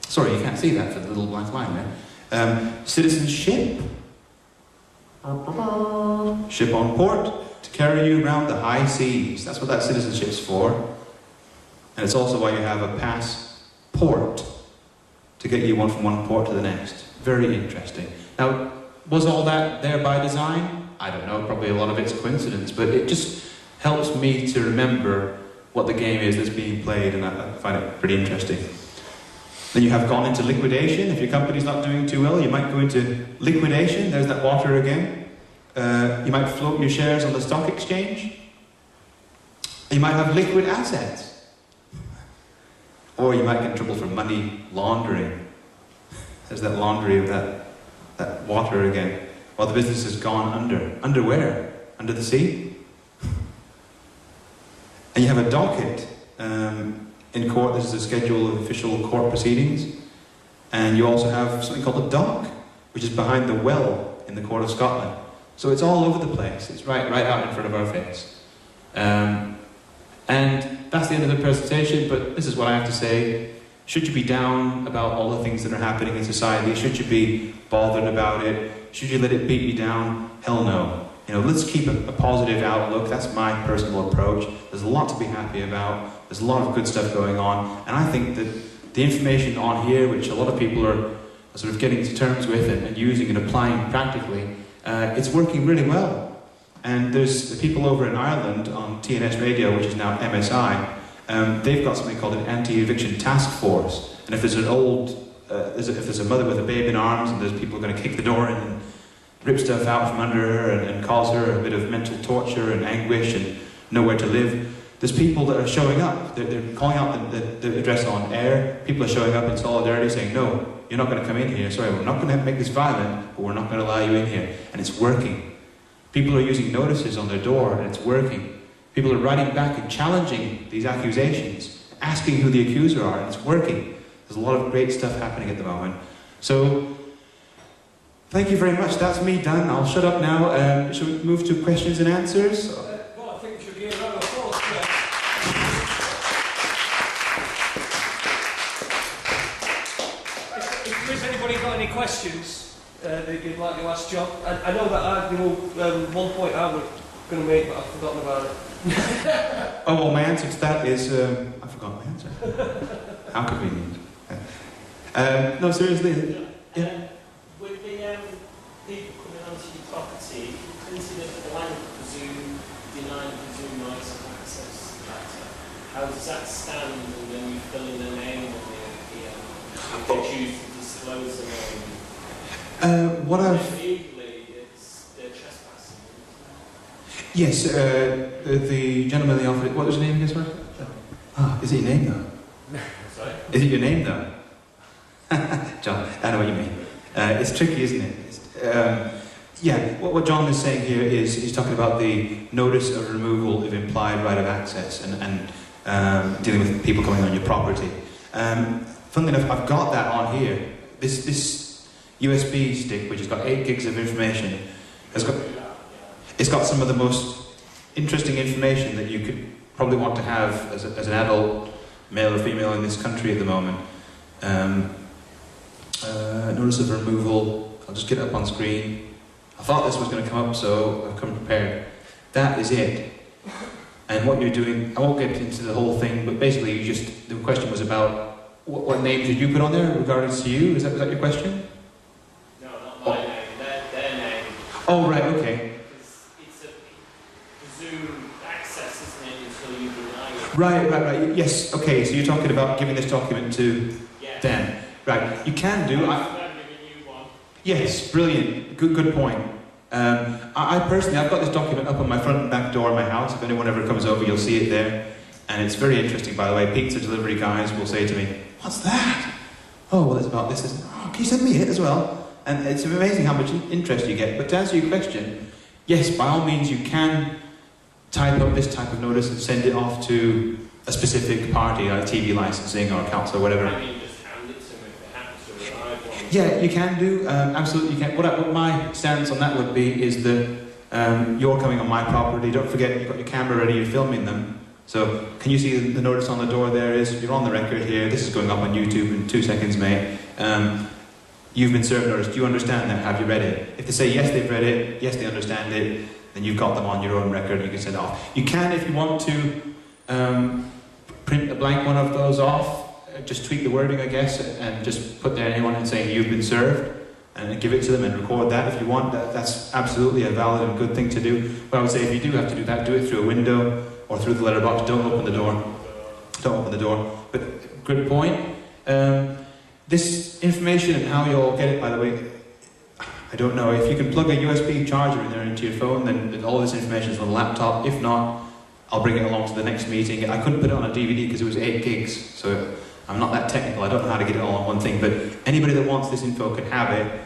B: Sorry, you can't see that for the little black line there. Citizenship. Ship on port. To carry you around the high seas. That's what that citizenship's for. And it's also why you have a passport. To get you from one port to the next. Very interesting. Now, was all that there by design? I don't know, probably a lot of it's coincidence, but it just helps me to remember what the game is that's being played, and I find it pretty interesting. Then you have gone into liquidation. If your company's not doing too well, you might go into liquidation. There's that water again. You might float your shares on the stock exchange. You might have liquid assets. Or you might get in trouble for money laundering. There's that laundry of that water again. Well, the business has gone under. Under where? Under the sea? And you have a docket in court. This is a schedule of official court proceedings. And you also have something called a dock, which is behind the well in the Court of Scotland. So it's all over the place. It's right out in front of our face. And that's the end of the presentation, but this is what I have to say. Should you be down about all the things that are happening in society? Should you be bothered about it? Should you let it beat you down? Hell no. You know, let's keep a positive outlook. That's my personal approach. There's a lot to be happy about. There's a lot of good stuff going on. And I think that the information on here, which a lot of people are sort of getting to terms with and using and applying practically, it's working really well. And there's the people over in Ireland on TNS Radio, which is now MSI, they've got something called an anti-eviction task force. And if there's if there's a mother with a baby in arms and there's people going to kick the door in and rip stuff out from under her and cause her a bit of mental torture and anguish and nowhere to live, there's people that are showing up. They're calling out the address on air. People are showing up in solidarity saying, no, you're not going to come in here. Sorry, we're not going to make this violent, but we're not going to allow you in here. And it's working. People are using notices on their door, and it's working. People are writing back and challenging these accusations, asking who the accuser are, and it's working. There's a lot of great stuff happening at the moment. So, thank you very much. That's me done. I'll shut up now. Shall we move to questions and answers?
A: Well, I think we should give a round of applause. If there's anybody got any questions that you'd like to ask John, I know that there was one point I was going to make, but I've forgotten about it.
B: Oh, well, my answer to that is, I forgot my answer. How convenient. No, seriously. Yeah.
C: With the people coming onto your property, if you printed a blank presumed rights of access letter, how does that stand when you fill in the name on if they choose to disclose the name? Legally, they're trespassing.
B: Yes, the gentleman in the office. What was his name again, sorry? Ah, is it your name though?
C: Sorry?
B: Is it your name though? John, I know what you mean. It's tricky, isn't it? Yeah, what John is saying here is he's talking about the notice of removal of implied right of access and dealing with people coming on your property. Funnily enough, I've got that on here. This USB stick, which has got 8 gigs of information, it's got some of the most interesting information that you could probably want to have as an adult, male or female in this country at the moment. Notice of removal, I'll just get it up on screen. I thought this was going to come up, so I've come prepared. That is it. And what you're doing, I won't get into the whole thing, but basically the question was about what name did you put on there in regards to you? Was that your question?
C: No, not my name, their name.
B: Oh, right, okay.
C: It's a presumed access, isn't it, until you deny it.
B: Right. Yes, okay, so you're talking about giving this document to them. Right, you can do. Yes, brilliant. Good point. I personally, I've got this document up on my front and back door of my house. If anyone ever comes over, you'll see it there. And it's very interesting, by the way. Pizza delivery guys will say to me, "What's that?" "Oh, well, it's about this. Oh, can you send me it as well?" And it's amazing how much interest you get. But to answer your question, yes, by all means, you can type up this type of notice and send it off to a specific party, like TV licensing or council or whatever.
C: I mean, just hand it to them if they happen to arrive on.
B: Yeah, you can do, absolutely you can. What my stance on that would be is that you're coming on my property, don't forget you've got your camera ready, you're filming them. So, can you see the notice on the door there is, you're on the record here, this is going up on YouTube in 2 seconds, mate. You've been served notice, do you understand that? Have you read it? If they say yes, they've read it, yes, they understand it, then you've got them on your own record and you can send it off. You can, if you want to, print a blank one of those off, just tweak the wording, I guess, and just put there anyone and saying you've been served, and give it to them and record that if you want. That's absolutely a valid and good thing to do. But I would say if you do have to do that, do it through a window or through the letterbox. Don't open the door. Don't open the door. But good point. This information and how you all get it, by the way, I don't know. If you can plug a USB charger in there into your phone, then all this information is on the laptop. If not, I'll bring it along to the next meeting. I couldn't put it on a DVD because it was 8 gigs, so I'm not that technical. I don't know how to get it all on one thing, but anybody that wants this info can have it.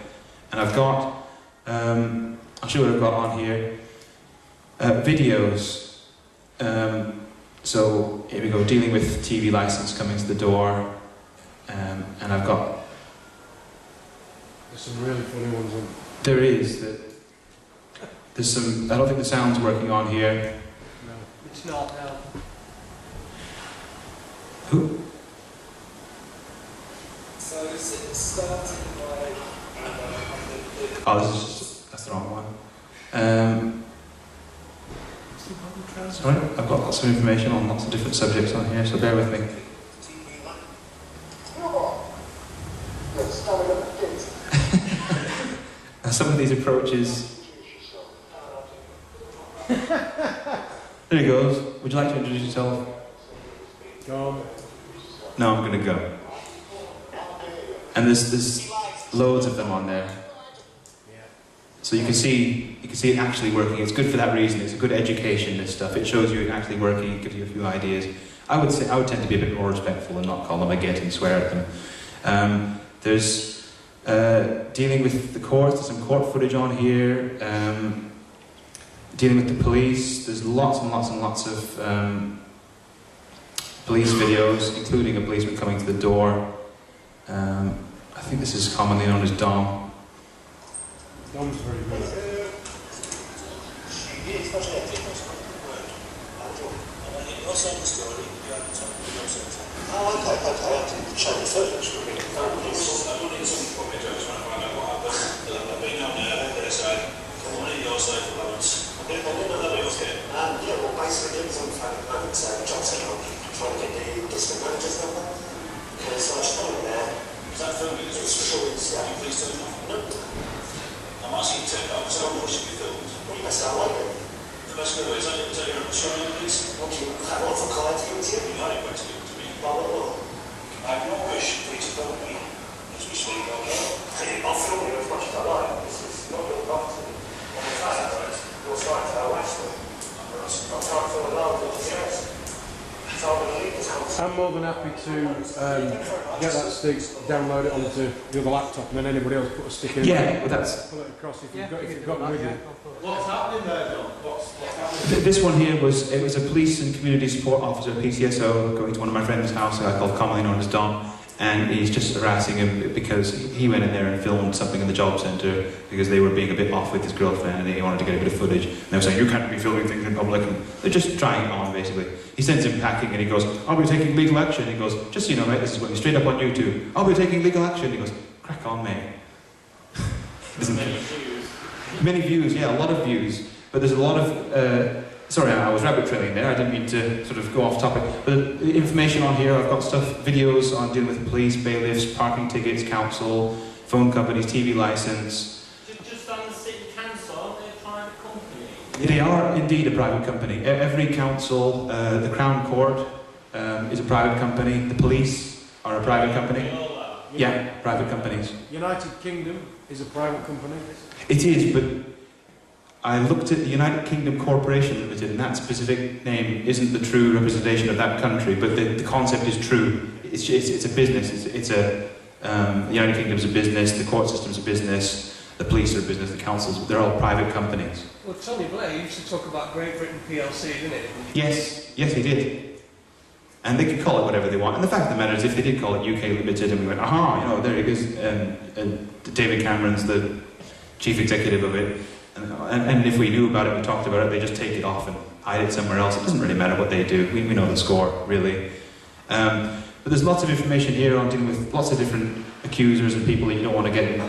B: And I've got I'll show what I've got on here. Videos. So here we go, dealing with TV license coming to the door. And I've got...
D: There's some really funny ones on.
B: There is. There's some... I don't think the sound's working on here.
D: No.
A: It's not now.
B: Who?
E: So is it starting by...
B: Oh, that's the wrong one. Sorry, I've got lots of information on lots of different subjects on here, so bear with me. Now some of these approaches... There he goes. Would you like to introduce yourself?
D: Go on.
B: No, I'm going to go. And there's loads of them on there. So you can see it actually working. It's good for that reason. It's a good education, this stuff. It shows you it actually working, it gives you a few ideas. I would tend to be a bit more respectful and not call them a get and swear at them. There's dealing with the courts, there's some court footage on here. Dealing with the police, there's lots and lots and lots of police videos, including a policeman coming to the door. I think this is commonly known as Dom.
D: Dom's very good.
F: I'm asking to turn up, so what should be filmed? What do you best like it? The best way is that you're on the show, please? What do you want for colour to give it to you? You like to give it to me. Well, I have no wish for you to film me as we speak, okay? I'll film you as much as I like. This is not your property. On the fact, you're trying to harass me. I'm trying to film a loud with the else. So I'm going to leave this house.
D: I'm more than happy to get that stick, download it onto the other laptop, and then anybody else put a stick in.
B: Yeah, well that's...
D: Pull it across if you've got them with you.
C: What's happening there, John? What's happening?
B: This one here was a police and community support officer, PCSO, going to one of my friend's house, a guy called commonly known as Don, and he's just harassing him because he went in there and filmed something in the job centre because they were being a bit off with his girlfriend and he wanted to get a bit of footage. And they were saying, you can't be filming things in public, and they're just trying it on, basically. He sends him packing and he goes, I'll be taking legal action. He goes, just so you know, mate, this is going straight up on YouTube. I'll be taking legal action. He goes, crack on, mate. Many views, yeah, a lot of views. But there's a lot of... sorry, I was rabbit trailing there. I didn't mean to sort of go off topic. But information on here, I've got stuff, videos on dealing with police, bailiffs, parking tickets, council, phone companies, TV licence.
C: Just on the city council, aren't they a private company?
B: They are indeed a private company. Every council, the Crown Court is a private company. The police are a private company. Yeah, private companies.
D: United Kingdom is a private company.
B: It is, but I looked at the United Kingdom Corporation Limited, and that specific name isn't the true representation of that country, but the concept is true. It's a business. The United Kingdom's a business, the court system's a business, the police are a business, the councils, they're all private companies.
A: Well, Tony Blair used to talk about Great Britain PLC, didn't it?
B: Yes, he did. And they could call it whatever they want. And the fact of the matter is, if they did call it UK Limited and we went, aha, you know, there it is, and David Cameron's the chief executive of it, and if we knew about it, we talked about it, they just take it off and hide it somewhere else. It doesn't really matter what they do. We know the score, really. But there's lots of information here on dealing with lots of different accusers and people that you don't want to get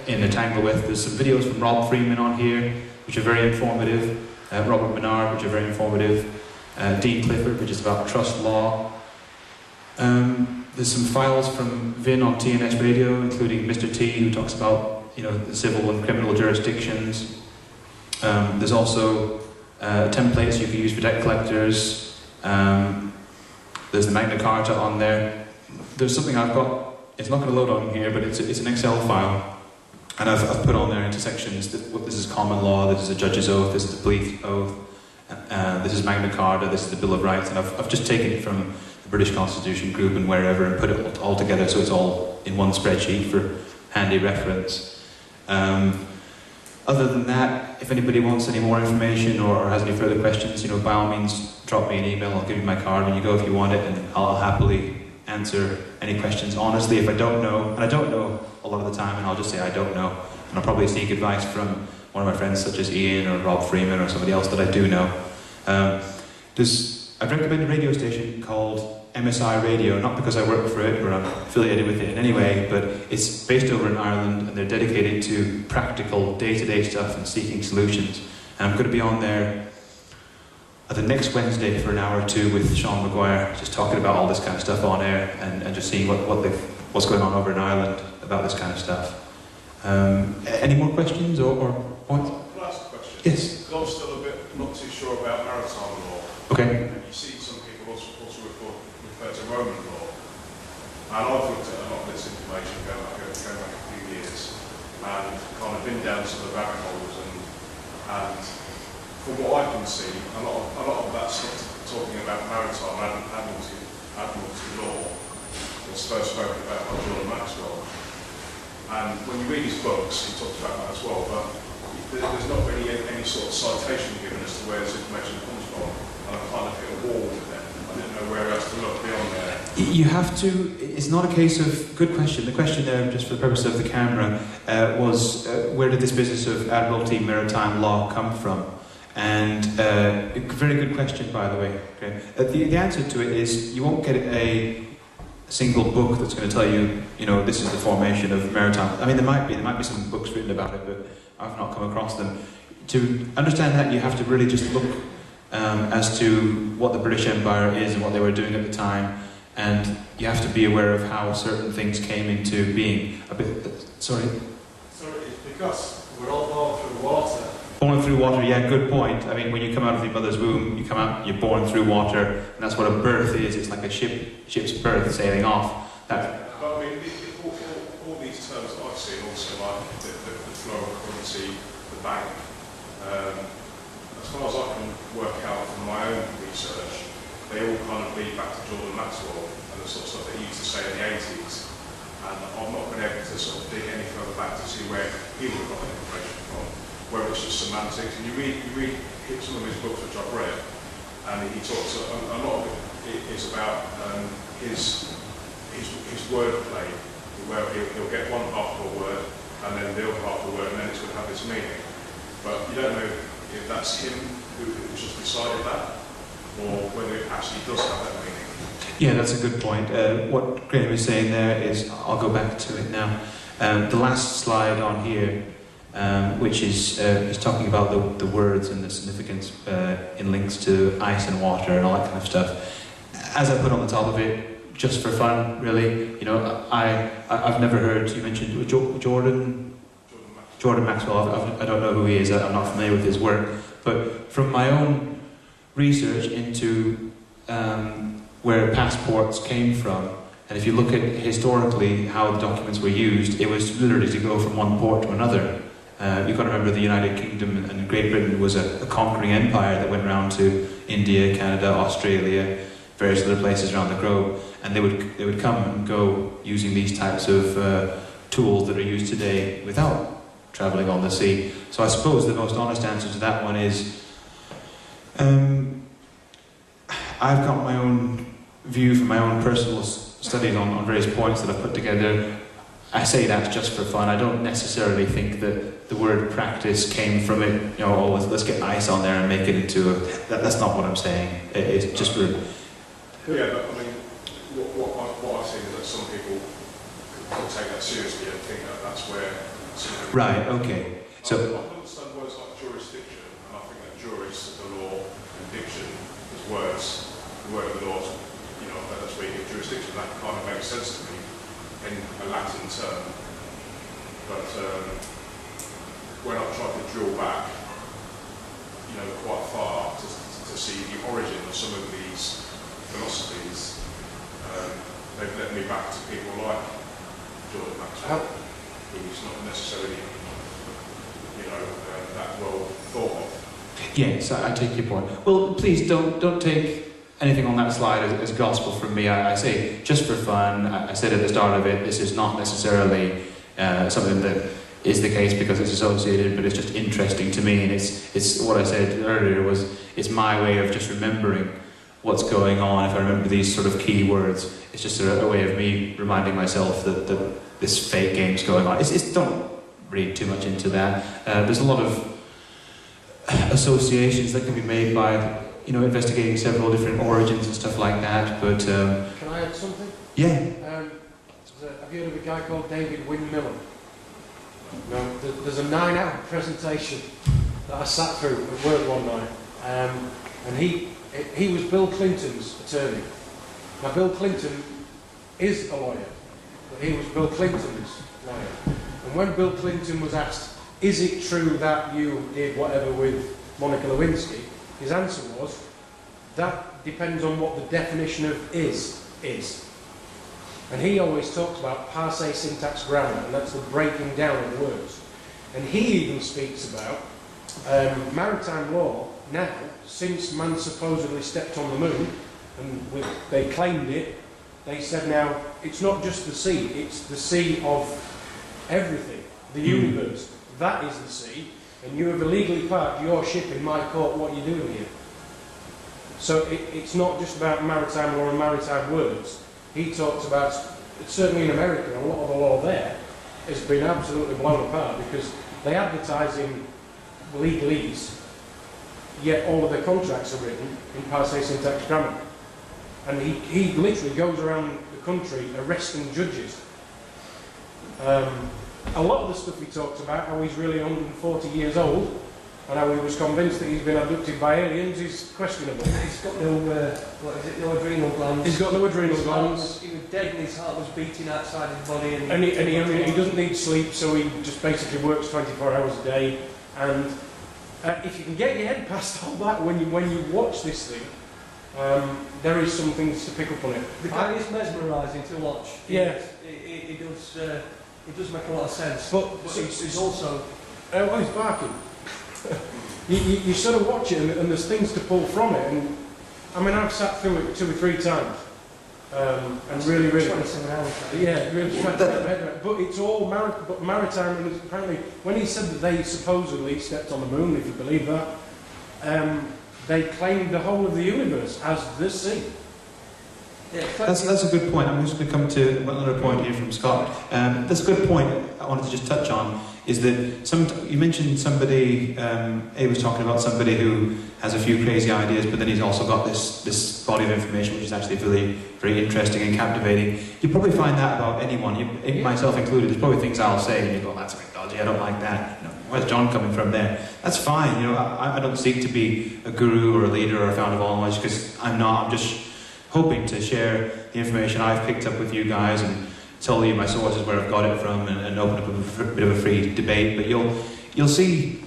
B: in a tangle with. There's some videos from Rob Freeman on here, which are very informative. Robert Menard, which are very informative. Dean Clifford, which is about trust law. There's some files from Vin on TNS Radio, including Mr. T, who talks about, you know, the civil and criminal jurisdictions. There's also templates you can use for debt collectors. There's the Magna Carta on there. There's something I've got, it's not going to load on here, but it's an Excel file. And I've put on there into sections, this is common law, this is a judge's oath, this is the police oath, this is Magna Carta, this is the Bill of Rights, and I've just taken it from the British Constitution group and wherever and put it all together so it's all in one spreadsheet for handy reference. Other than that, if anybody wants any more information or has any further questions, you know, by all means, drop me an email. I'll give you my card when you go if you want it, and I'll happily answer any questions. Honestly, if I don't know, and I don't know a lot of the time, and I'll just say I don't know, and I'll probably seek advice from one of my friends such as Ian or Rob Freeman or somebody else that I do know. I'd recommend a radio station called MSI Radio, not because I work for it or I'm affiliated with it in any way, but it's based over in Ireland and they're dedicated to practical day-to-day stuff and seeking solutions. And I'm going to be on there the next Wednesday for an hour or two with Sean Maguire, just talking about all this kind of stuff on air and just seeing what's going on over in Ireland about this kind of stuff. Any more questions or points?
G: Can I ask a question?
B: Yes.
G: Because I'm still a bit not too sure about maritime law.
B: Okay.
G: And you see some people also refer to Roman law. And I've looked at a lot of this information going back a few years and kind of been down some of the rabbit holes and from what I can see, a lot of that stuff talking about maritime admiralty law was first spoken about by Jon Bravo. And when you read his books, he talks about that as well, but there's not really any sort of citation given as to where this information comes from. And I kind of hit a wall with it. I didn't know where else to look beyond there.
B: You have to, it's not a case of, good question. The question there, just for the purpose of the camera, was where did this business of admiralty maritime law come from? And very good question, by the way. Okay. The answer to it is you won't get a single book that's going to tell you, you know, this is the formation of maritime. I mean, there might be some books written about it, but I've not come across them. To understand that, you have to really just look as to what the British Empire is and what they were doing at the time, and you have to be aware of how certain things came into being. Sorry,
G: it's because we're all born through water.
B: Born through water, yeah, good point. I mean, when you come out of your mother's womb, you're born through water, and that's what a birth is. It's like a ship's birth sailing off.
G: But I mean, all these terms that I've seen, also like the flow of currency, the bank, as far as I can work out from my own research, they all kind of lead back to Jordan Maxwell and the sort of stuff they used to say in the 80s. And I've not been able to sort of dig any further back to see where he would have got that information from. Whether it's just semantics, and you read some of his books which I've read, and he talks a lot of it is about his wordplay, where he'll get one half of a word, and then the other half of a word, and then it's going to have this meaning. But you don't know if that's him who's just decided that, or whether it actually does have that meaning.
B: Yeah, that's a good point. What Graham is saying there is, I'll go back to it now. The last slide on here, which is talking about the words and the significance in links to ice and water and all that kind of stuff. As I put on the top of it, just for fun, really, you know, I've never heard, you mentioned Jordan Maxwell. I don't know who he is, I'm not familiar with his work, but from my own research into where passports came from, and if you look at historically how the documents were used, it was literally to go from one port to another. You've got to remember the United Kingdom and Great Britain was a conquering empire that went around to India, Canada, Australia, various other places around the globe, and they would come and go using these types of tools that are used today without travelling on the sea. So I suppose the most honest answer to that one is I've got my own view from my own personal studies on various points that I've put together. I say that just for fun. I don't necessarily think that the word practice came from it, you know, oh, let's get ice on there and make it into a... That's not what I'm saying. It's just for...
G: Yeah, but I mean, what I think is that some people could take that seriously and think that that's where...
B: Right, okay. So...
G: I understand words like jurisdiction, and I think that juris, the law, and diction is words. The word of the law, you know, that's where you get jurisdiction. That kind of makes sense to me in a Latin term. But when I tried to drill back, you know, quite far to see the origin of some of these philosophies, they've led me back to people like Jordan Maxwell, who's not necessarily, you know, that well thought of.
B: Yes, I take your point. Well, please don't take anything on that slide as gospel from me. I say just for fun. I said at the start of it, this is not necessarily something that is the case because it's associated, but it's just interesting to me, and it's what I said earlier was it's my way of just remembering what's going on. If I remember these sort of key words, it's just a way of me reminding myself that this fake game's going on. It's don't read too much into that. There's a lot of associations that can be made by investigating several different origins and stuff like that. But
D: Can I add something?
B: yeah,
D: Have you heard of a guy called David Windmiller? No. There's a 9-hour presentation that I sat through at work one night, and he was Bill Clinton's attorney. Now Bill Clinton is a lawyer, but he was Bill Clinton's lawyer. And when Bill Clinton was asked, "Is it true that you did whatever with Monica Lewinsky?" his answer was, "That depends on what the definition of is." And he always talks about passe, syntax, grammar, and that's the breaking down of words. And he even speaks about maritime law now, since man supposedly stepped on the moon, and they claimed it, they said now, it's not just the sea, it's the sea of everything, the universe. That is the sea, and you have illegally parked your ship in my court, what are you doing here? So it's not just about maritime law and maritime words. He talks about, certainly in America, a lot of the law there has been absolutely blown apart because they advertise in legalese, yet all of their contracts are written in passe, syntax, grammar. And he literally goes around the country arresting judges. A lot of the stuff he talks about, how he's really 140 years old, and how he was convinced that he's been abducted by aliens, is questionable.
A: He's got no adrenal glands.
D: He's got no adrenal glands.
A: He was dead and his heart was beating outside his body.
D: And he doesn't need sleep, so he just basically works 24 hours a day. And if you can get your head past all that when you watch this thing, there is some things to pick up on it.
A: The guy is mesmerising to watch.
D: Yeah.
A: It does make a lot of sense.
D: But
A: it's also...
D: Oh, he's barking. you sort of watch it and there's things to pull from it. And I mean, I've sat through it 2 or 3 times. And really...
A: 27 hours.
D: Yeah, really trying to get my head around. But it's all maritime, and apparently, when he said that they supposedly stepped on the moon, if you believe that, they claimed the whole of the universe as the sea.
A: Yeah,
B: that's a good point. I'm just going to come to another point here from Scott. That's a good point I wanted to just touch on, is that you mentioned somebody, he was talking about somebody who has a few crazy ideas, but then he's also got this body of information which is actually really very interesting and captivating. You probably find that about anyone, myself included. There's probably things I'll say and you go, that's a bit dodgy, I don't like that. Where's John coming from there? That's fine. I don't seek to be a guru or a leader or a founder of all knowledge, because I'm not. I'm just hoping to share the information I've picked up with you guys and tell you my sources, where I've got it from, and open up a bit of a free debate. But you'll see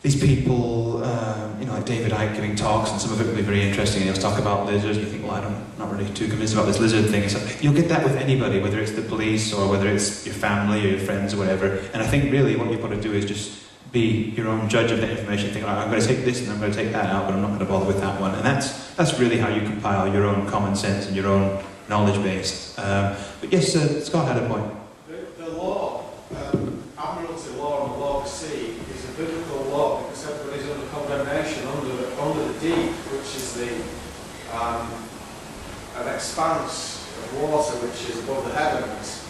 B: these people, like David Icke giving talks, and some of it will be very interesting, and he'll talk about lizards, and you think, well, I'm not really too convinced about this lizard thing. So you'll get that with anybody, whether it's the police or whether it's your family or your friends or whatever. And I think really what you've got to do is just be your own judge of the information. Think, I'm going to take this and I'm going to take that out, but I'm not going to bother with that one. And that's really how you compile your own common sense and your own knowledge base. But yes, Scott had a point.
H: The law, admiralty law and the law of the sea, is a biblical law because everybody's under condemnation under the deed, which is an expanse of water which is above the heavens,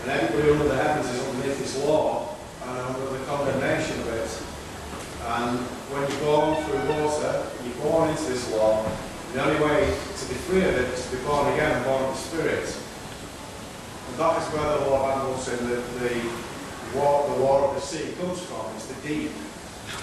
H: and everybody under the heavens is underneath this law and under the condemnation of it. And when you're born through water, you're born into this law. The only way to be free of it is to be born again and born of the Spirit. And that is where the law of animals and the war of the sea comes from. It's the deed.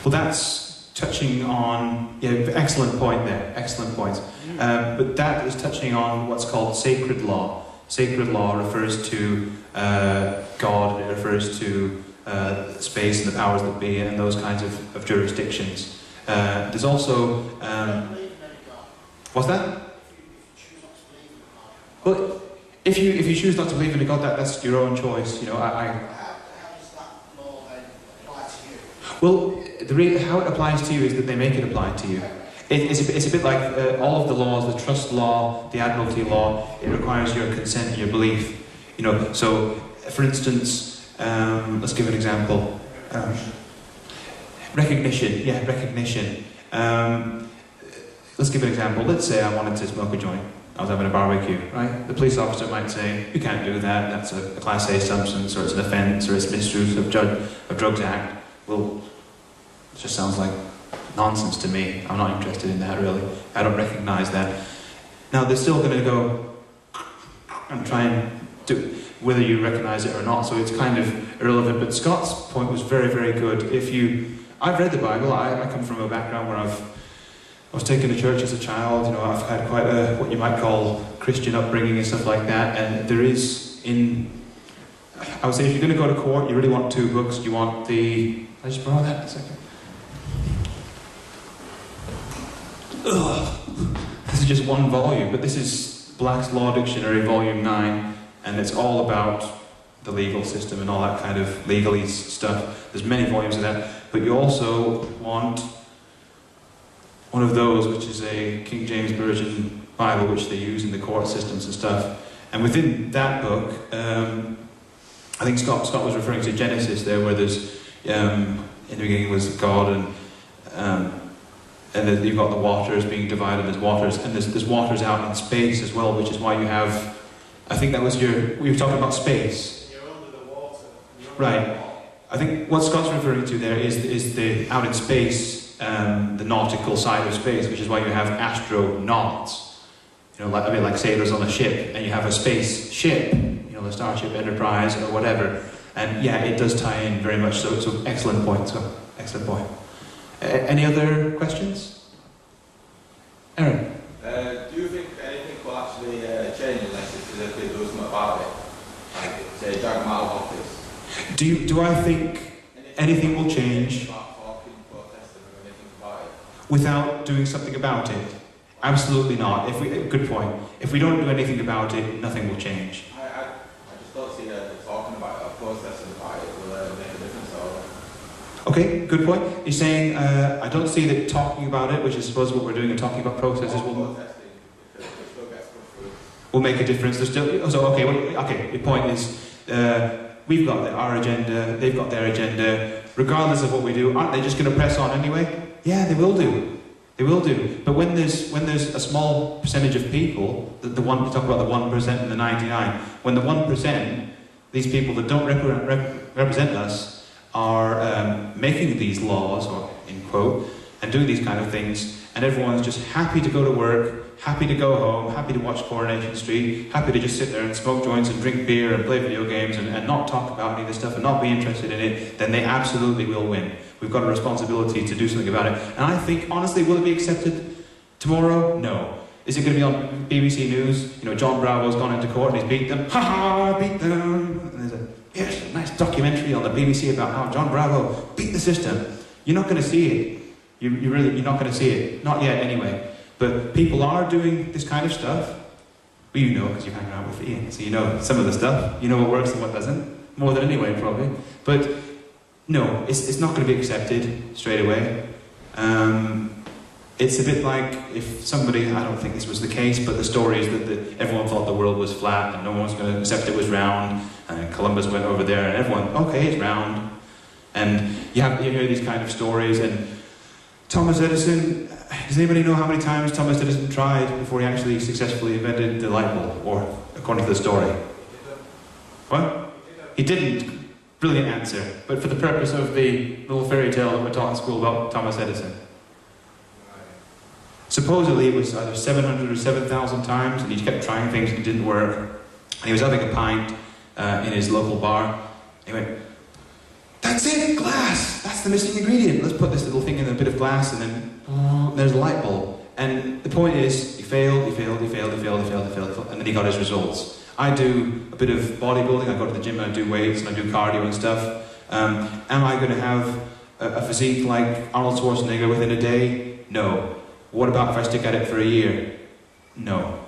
B: Well, that's touching on... Yeah, excellent point there. Excellent point. But that is touching on what's called sacred law. Sacred law refers to God, it refers to space and the powers that be and those kinds of jurisdictions. There's also... what's that? Well, if you choose not to believe in a God, that's your own choice.
I: How does that law then apply to you?
B: Well, how it applies to you is that they make it apply to you. It's a bit like all of the laws, the trust law, the admiralty law. It requires your consent, your belief. So, for instance, Let's give an example. Recognition, yeah, recognition. Let's give an example. Let's say I wanted to smoke a joint. I was having a barbecue, right? The police officer might say, you can't do that, that's a Class A substance, or it's an offence, or it's misuse of Drugs Act. Well, it just sounds like nonsense to me. I'm not interested in that, really. I don't recognise that. Now, they're still going to go and try and do whether you recognise it or not, so it's kind of irrelevant. But Scott's point was very, very good. I've read the Bible. I come from a background where I was taken to church as a child. You know, I've had quite a, what you might call, Christian upbringing and stuff like that. And there is I would say if you're going to go to court, you really want two books. You want the... I just borrow that a second. Ugh. This is just one volume, but this is Black's Law Dictionary, Volume 9, and it's all about the legal system and all that kind of legalese stuff. There's many volumes of that, but you also want one of those, which is a King James Version Bible, which they use in the court systems and stuff. And within that book, I think Scott was referring to Genesis there, where there's in the beginning was God, and then you've got the waters being divided as waters, and there's waters out in space as well, which is why you have, I think that was we were talking about space.
H: You're under the water.
B: Right. I think what Scott's referring to there is the out in space, the nautical side of space, which is why you have astronauts. You know, like sailors on a ship, and you have a space ship, you know, the Starship Enterprise or whatever. And yeah, it does tie in very much. So excellent point. So excellent point. Any other questions? Aaron?
J: Do you think anything will actually change unless it's as if they do something about it? Like, say, drag them out of office?
B: Do I think anything will change without doing something about it? Absolutely not. Good point. If we don't do anything about it, nothing will change.
J: I just don't see talking about it or processing about it will make a difference.
B: Okay, good point. You're saying, I don't see that talking about it, which is suppose what we're doing and talking about processes will make a difference. There's still, so okay, the point is, we've got our agenda, they've got their agenda. Regardless of what we do, aren't they just going to press on anyway? Yeah, they will do. They will do. But when there's a small percentage of people, the one we talk about the 1% and the 99, when the 1%, these people that don't represent us, are making these laws, or in quote, and doing these kind of things, and everyone's just happy to go to work, happy to go home, happy to watch Coronation Street, happy to just sit there and smoke joints and drink beer and play video games and not talk about any of this stuff and not be interested in it, then they absolutely will win. We've got a responsibility to do something about it. And I think, honestly, will it be accepted tomorrow? No. Is it going to be on BBC News? You know, Jon Bravo's gone into court and he's beat them. Ha ha, beat them. And there's a nice documentary on the BBC about how Jon Bravo beat the system. You're not going to see it. You're not going to see it. Not yet, anyway. But people are doing this kind of stuff. Well, you know, because you hang around with Ian, so you know some of the stuff. You know what works and what doesn't. More than anyway, probably. But no, it's not going to be accepted straight away. It's a bit like if somebody, I don't think this was the case, but the story is that everyone thought the world was flat and no one was going to accept it was round, and Columbus went over there and everyone, okay, it's round. And you hear these kind of stories, and Thomas Edison, does anybody know how many times Thomas Edison tried before he actually successfully invented the light bulb, or according to the story? What? He didn't. Brilliant answer. But for the purpose of the little fairy tale that we're taught in school about Thomas Edison. Supposedly it was either 700 or 7,000 times, and he kept trying things and it didn't work. And he was having a pint in his local bar. He went, "That's it, glass! That's the missing ingredient. Let's put this little thing in a bit of glass, and then there's a light bulb." And the point is, he failed, and then he got his results. I do a bit of bodybuilding, I go to the gym and I do weights and I do cardio and stuff. Am I going to have a physique like Arnold Schwarzenegger within a day? No. What about if I stick at it for a year? No.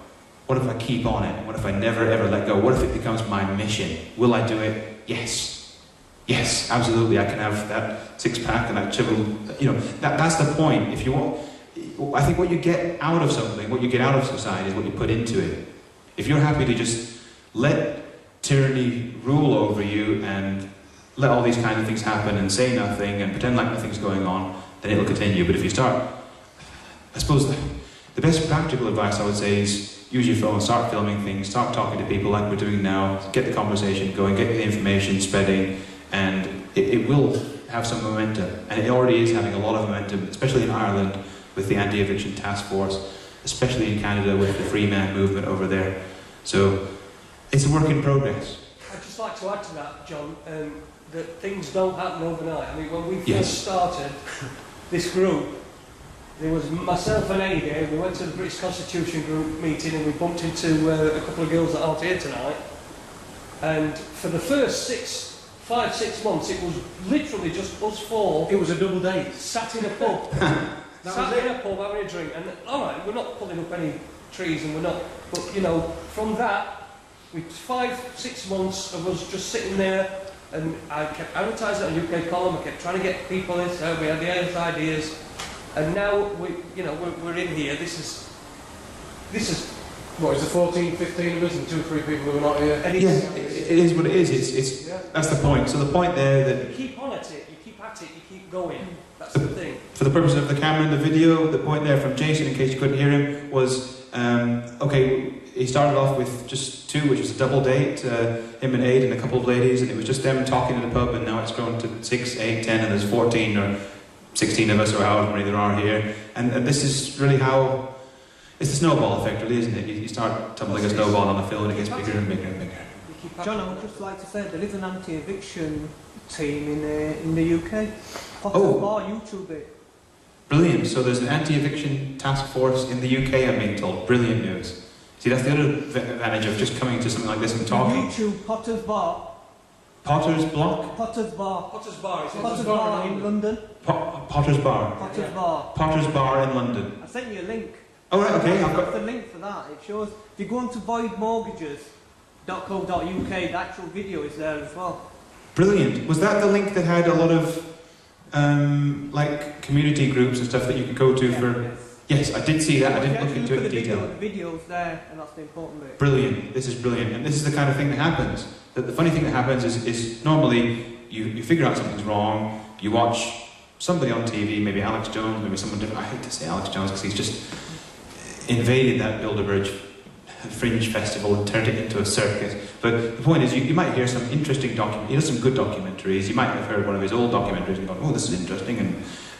B: What if I keep on it? What if I never ever let go? What if it becomes my mission? Will I do it? Yes. Yes, absolutely. I can have that six-pack and that chiseled, you know, that's the point. If you want, I think what you get out of something, what you get out of society is what you put into it. If you're happy to just let tyranny rule over you and let all these kind of things happen and say nothing and pretend like nothing's going on, then it'll continue. But if you start, I suppose the best practical advice I would say is use your phone, start filming things, start talking to people like we're doing now, get the conversation going, get the information spreading, and it will have some momentum. And it already is having a lot of momentum, especially in Ireland with the anti-eviction task force, especially in Canada with the free man movement over there. So it's a work in progress.
A: I'd just like to add to that, John, that things don't happen overnight. I mean, when we first started this group, there was myself and Ada, we went to the British Constitution group meeting and we bumped into a couple of girls that aren't here tonight. And for the first 5-6 months, it was literally just us four.
D: It was a double date.
A: Sat in a pub. Sat in a pub having a drink. And alright, we're not pulling up any trees and we're not, but you know, from that, 5-6 months of us just sitting there, and I kept advertising on UK column, I kept trying to get people in, so we had the ideas, and now we're in here. This is
D: what is the 14, 15 of us and 2 or 3 people who are not here?
B: And it is what it is. That's the point. So the point there that
A: you keep on at it, you keep at it, you keep going. That's the thing.
B: For the purpose of the camera and the video, the point there from Jason, in case you couldn't hear him, was okay. He started off with just 2, which was a double date, him and Aid and a couple of ladies, and it was just them talking in the pub, and now it's grown to 6, 8, 10, and there's 14 or 16 of us, or however many there are here. And this is really how, it's the snowball effect, really, isn't it? You start tumbling a snowball on the field, and it gets bigger and bigger and bigger.
K: John, I would just like to say there is an anti-eviction team in the UK.
B: Oh.
K: Bar YouTube it.
B: Brilliant. So there's an anti-eviction task force in the UK, I'm being told. Brilliant news. See, that's the other advantage of just coming to something like this and talking.
K: YouTube Potter's Bar.
B: Potter's Block?
K: Potter's Bar.
A: Potter's Bar.
K: Potter's Bar in London.
B: Potter's Bar.
K: Potter's Bar.
B: Potter's Bar in London.
K: I sent you a link.
B: Oh right, okay.
K: I've got the link for that. It shows. If you go on to voidmortgages.co.uk, the actual video is there as well.
B: Brilliant. Was that the link that had a lot of like community groups and stuff that you could go to for? Yes, I did see that. I didn't look into it in detail.
K: The video's there, and that's the important bit.
B: Brilliant. This is brilliant, and this is the kind of thing that happens. The funny thing that happens is normally you figure out something's wrong. You watch somebody on TV, maybe Alex Jones, maybe someone different. I hate to say Alex Jones because he's just invaded that Bilderberg Fringe Festival and turned it into a circus. But the point is, you might hear some interesting document. He does some good documentaries. You might have heard one of his old documentaries and gone, "Oh, this is interesting."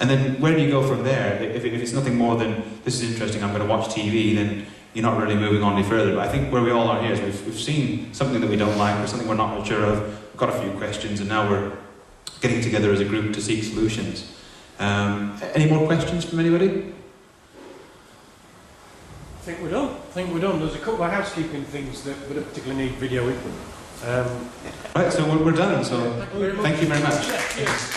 B: And then where do you go from there? If it's nothing more than this is interesting, I'm going to watch TV, then you're not really moving on any further. But I think where we all are here is we've seen something that we don't like or something we're not sure of. We've got a few questions, and now we're getting together as a group to seek solutions. Any more questions from anybody?
D: I think we're done. There's a couple of housekeeping things that don't particularly need videoing.
B: Right, so we're done. So
D: thank you very much.
B: Thank you very much.
A: Yes.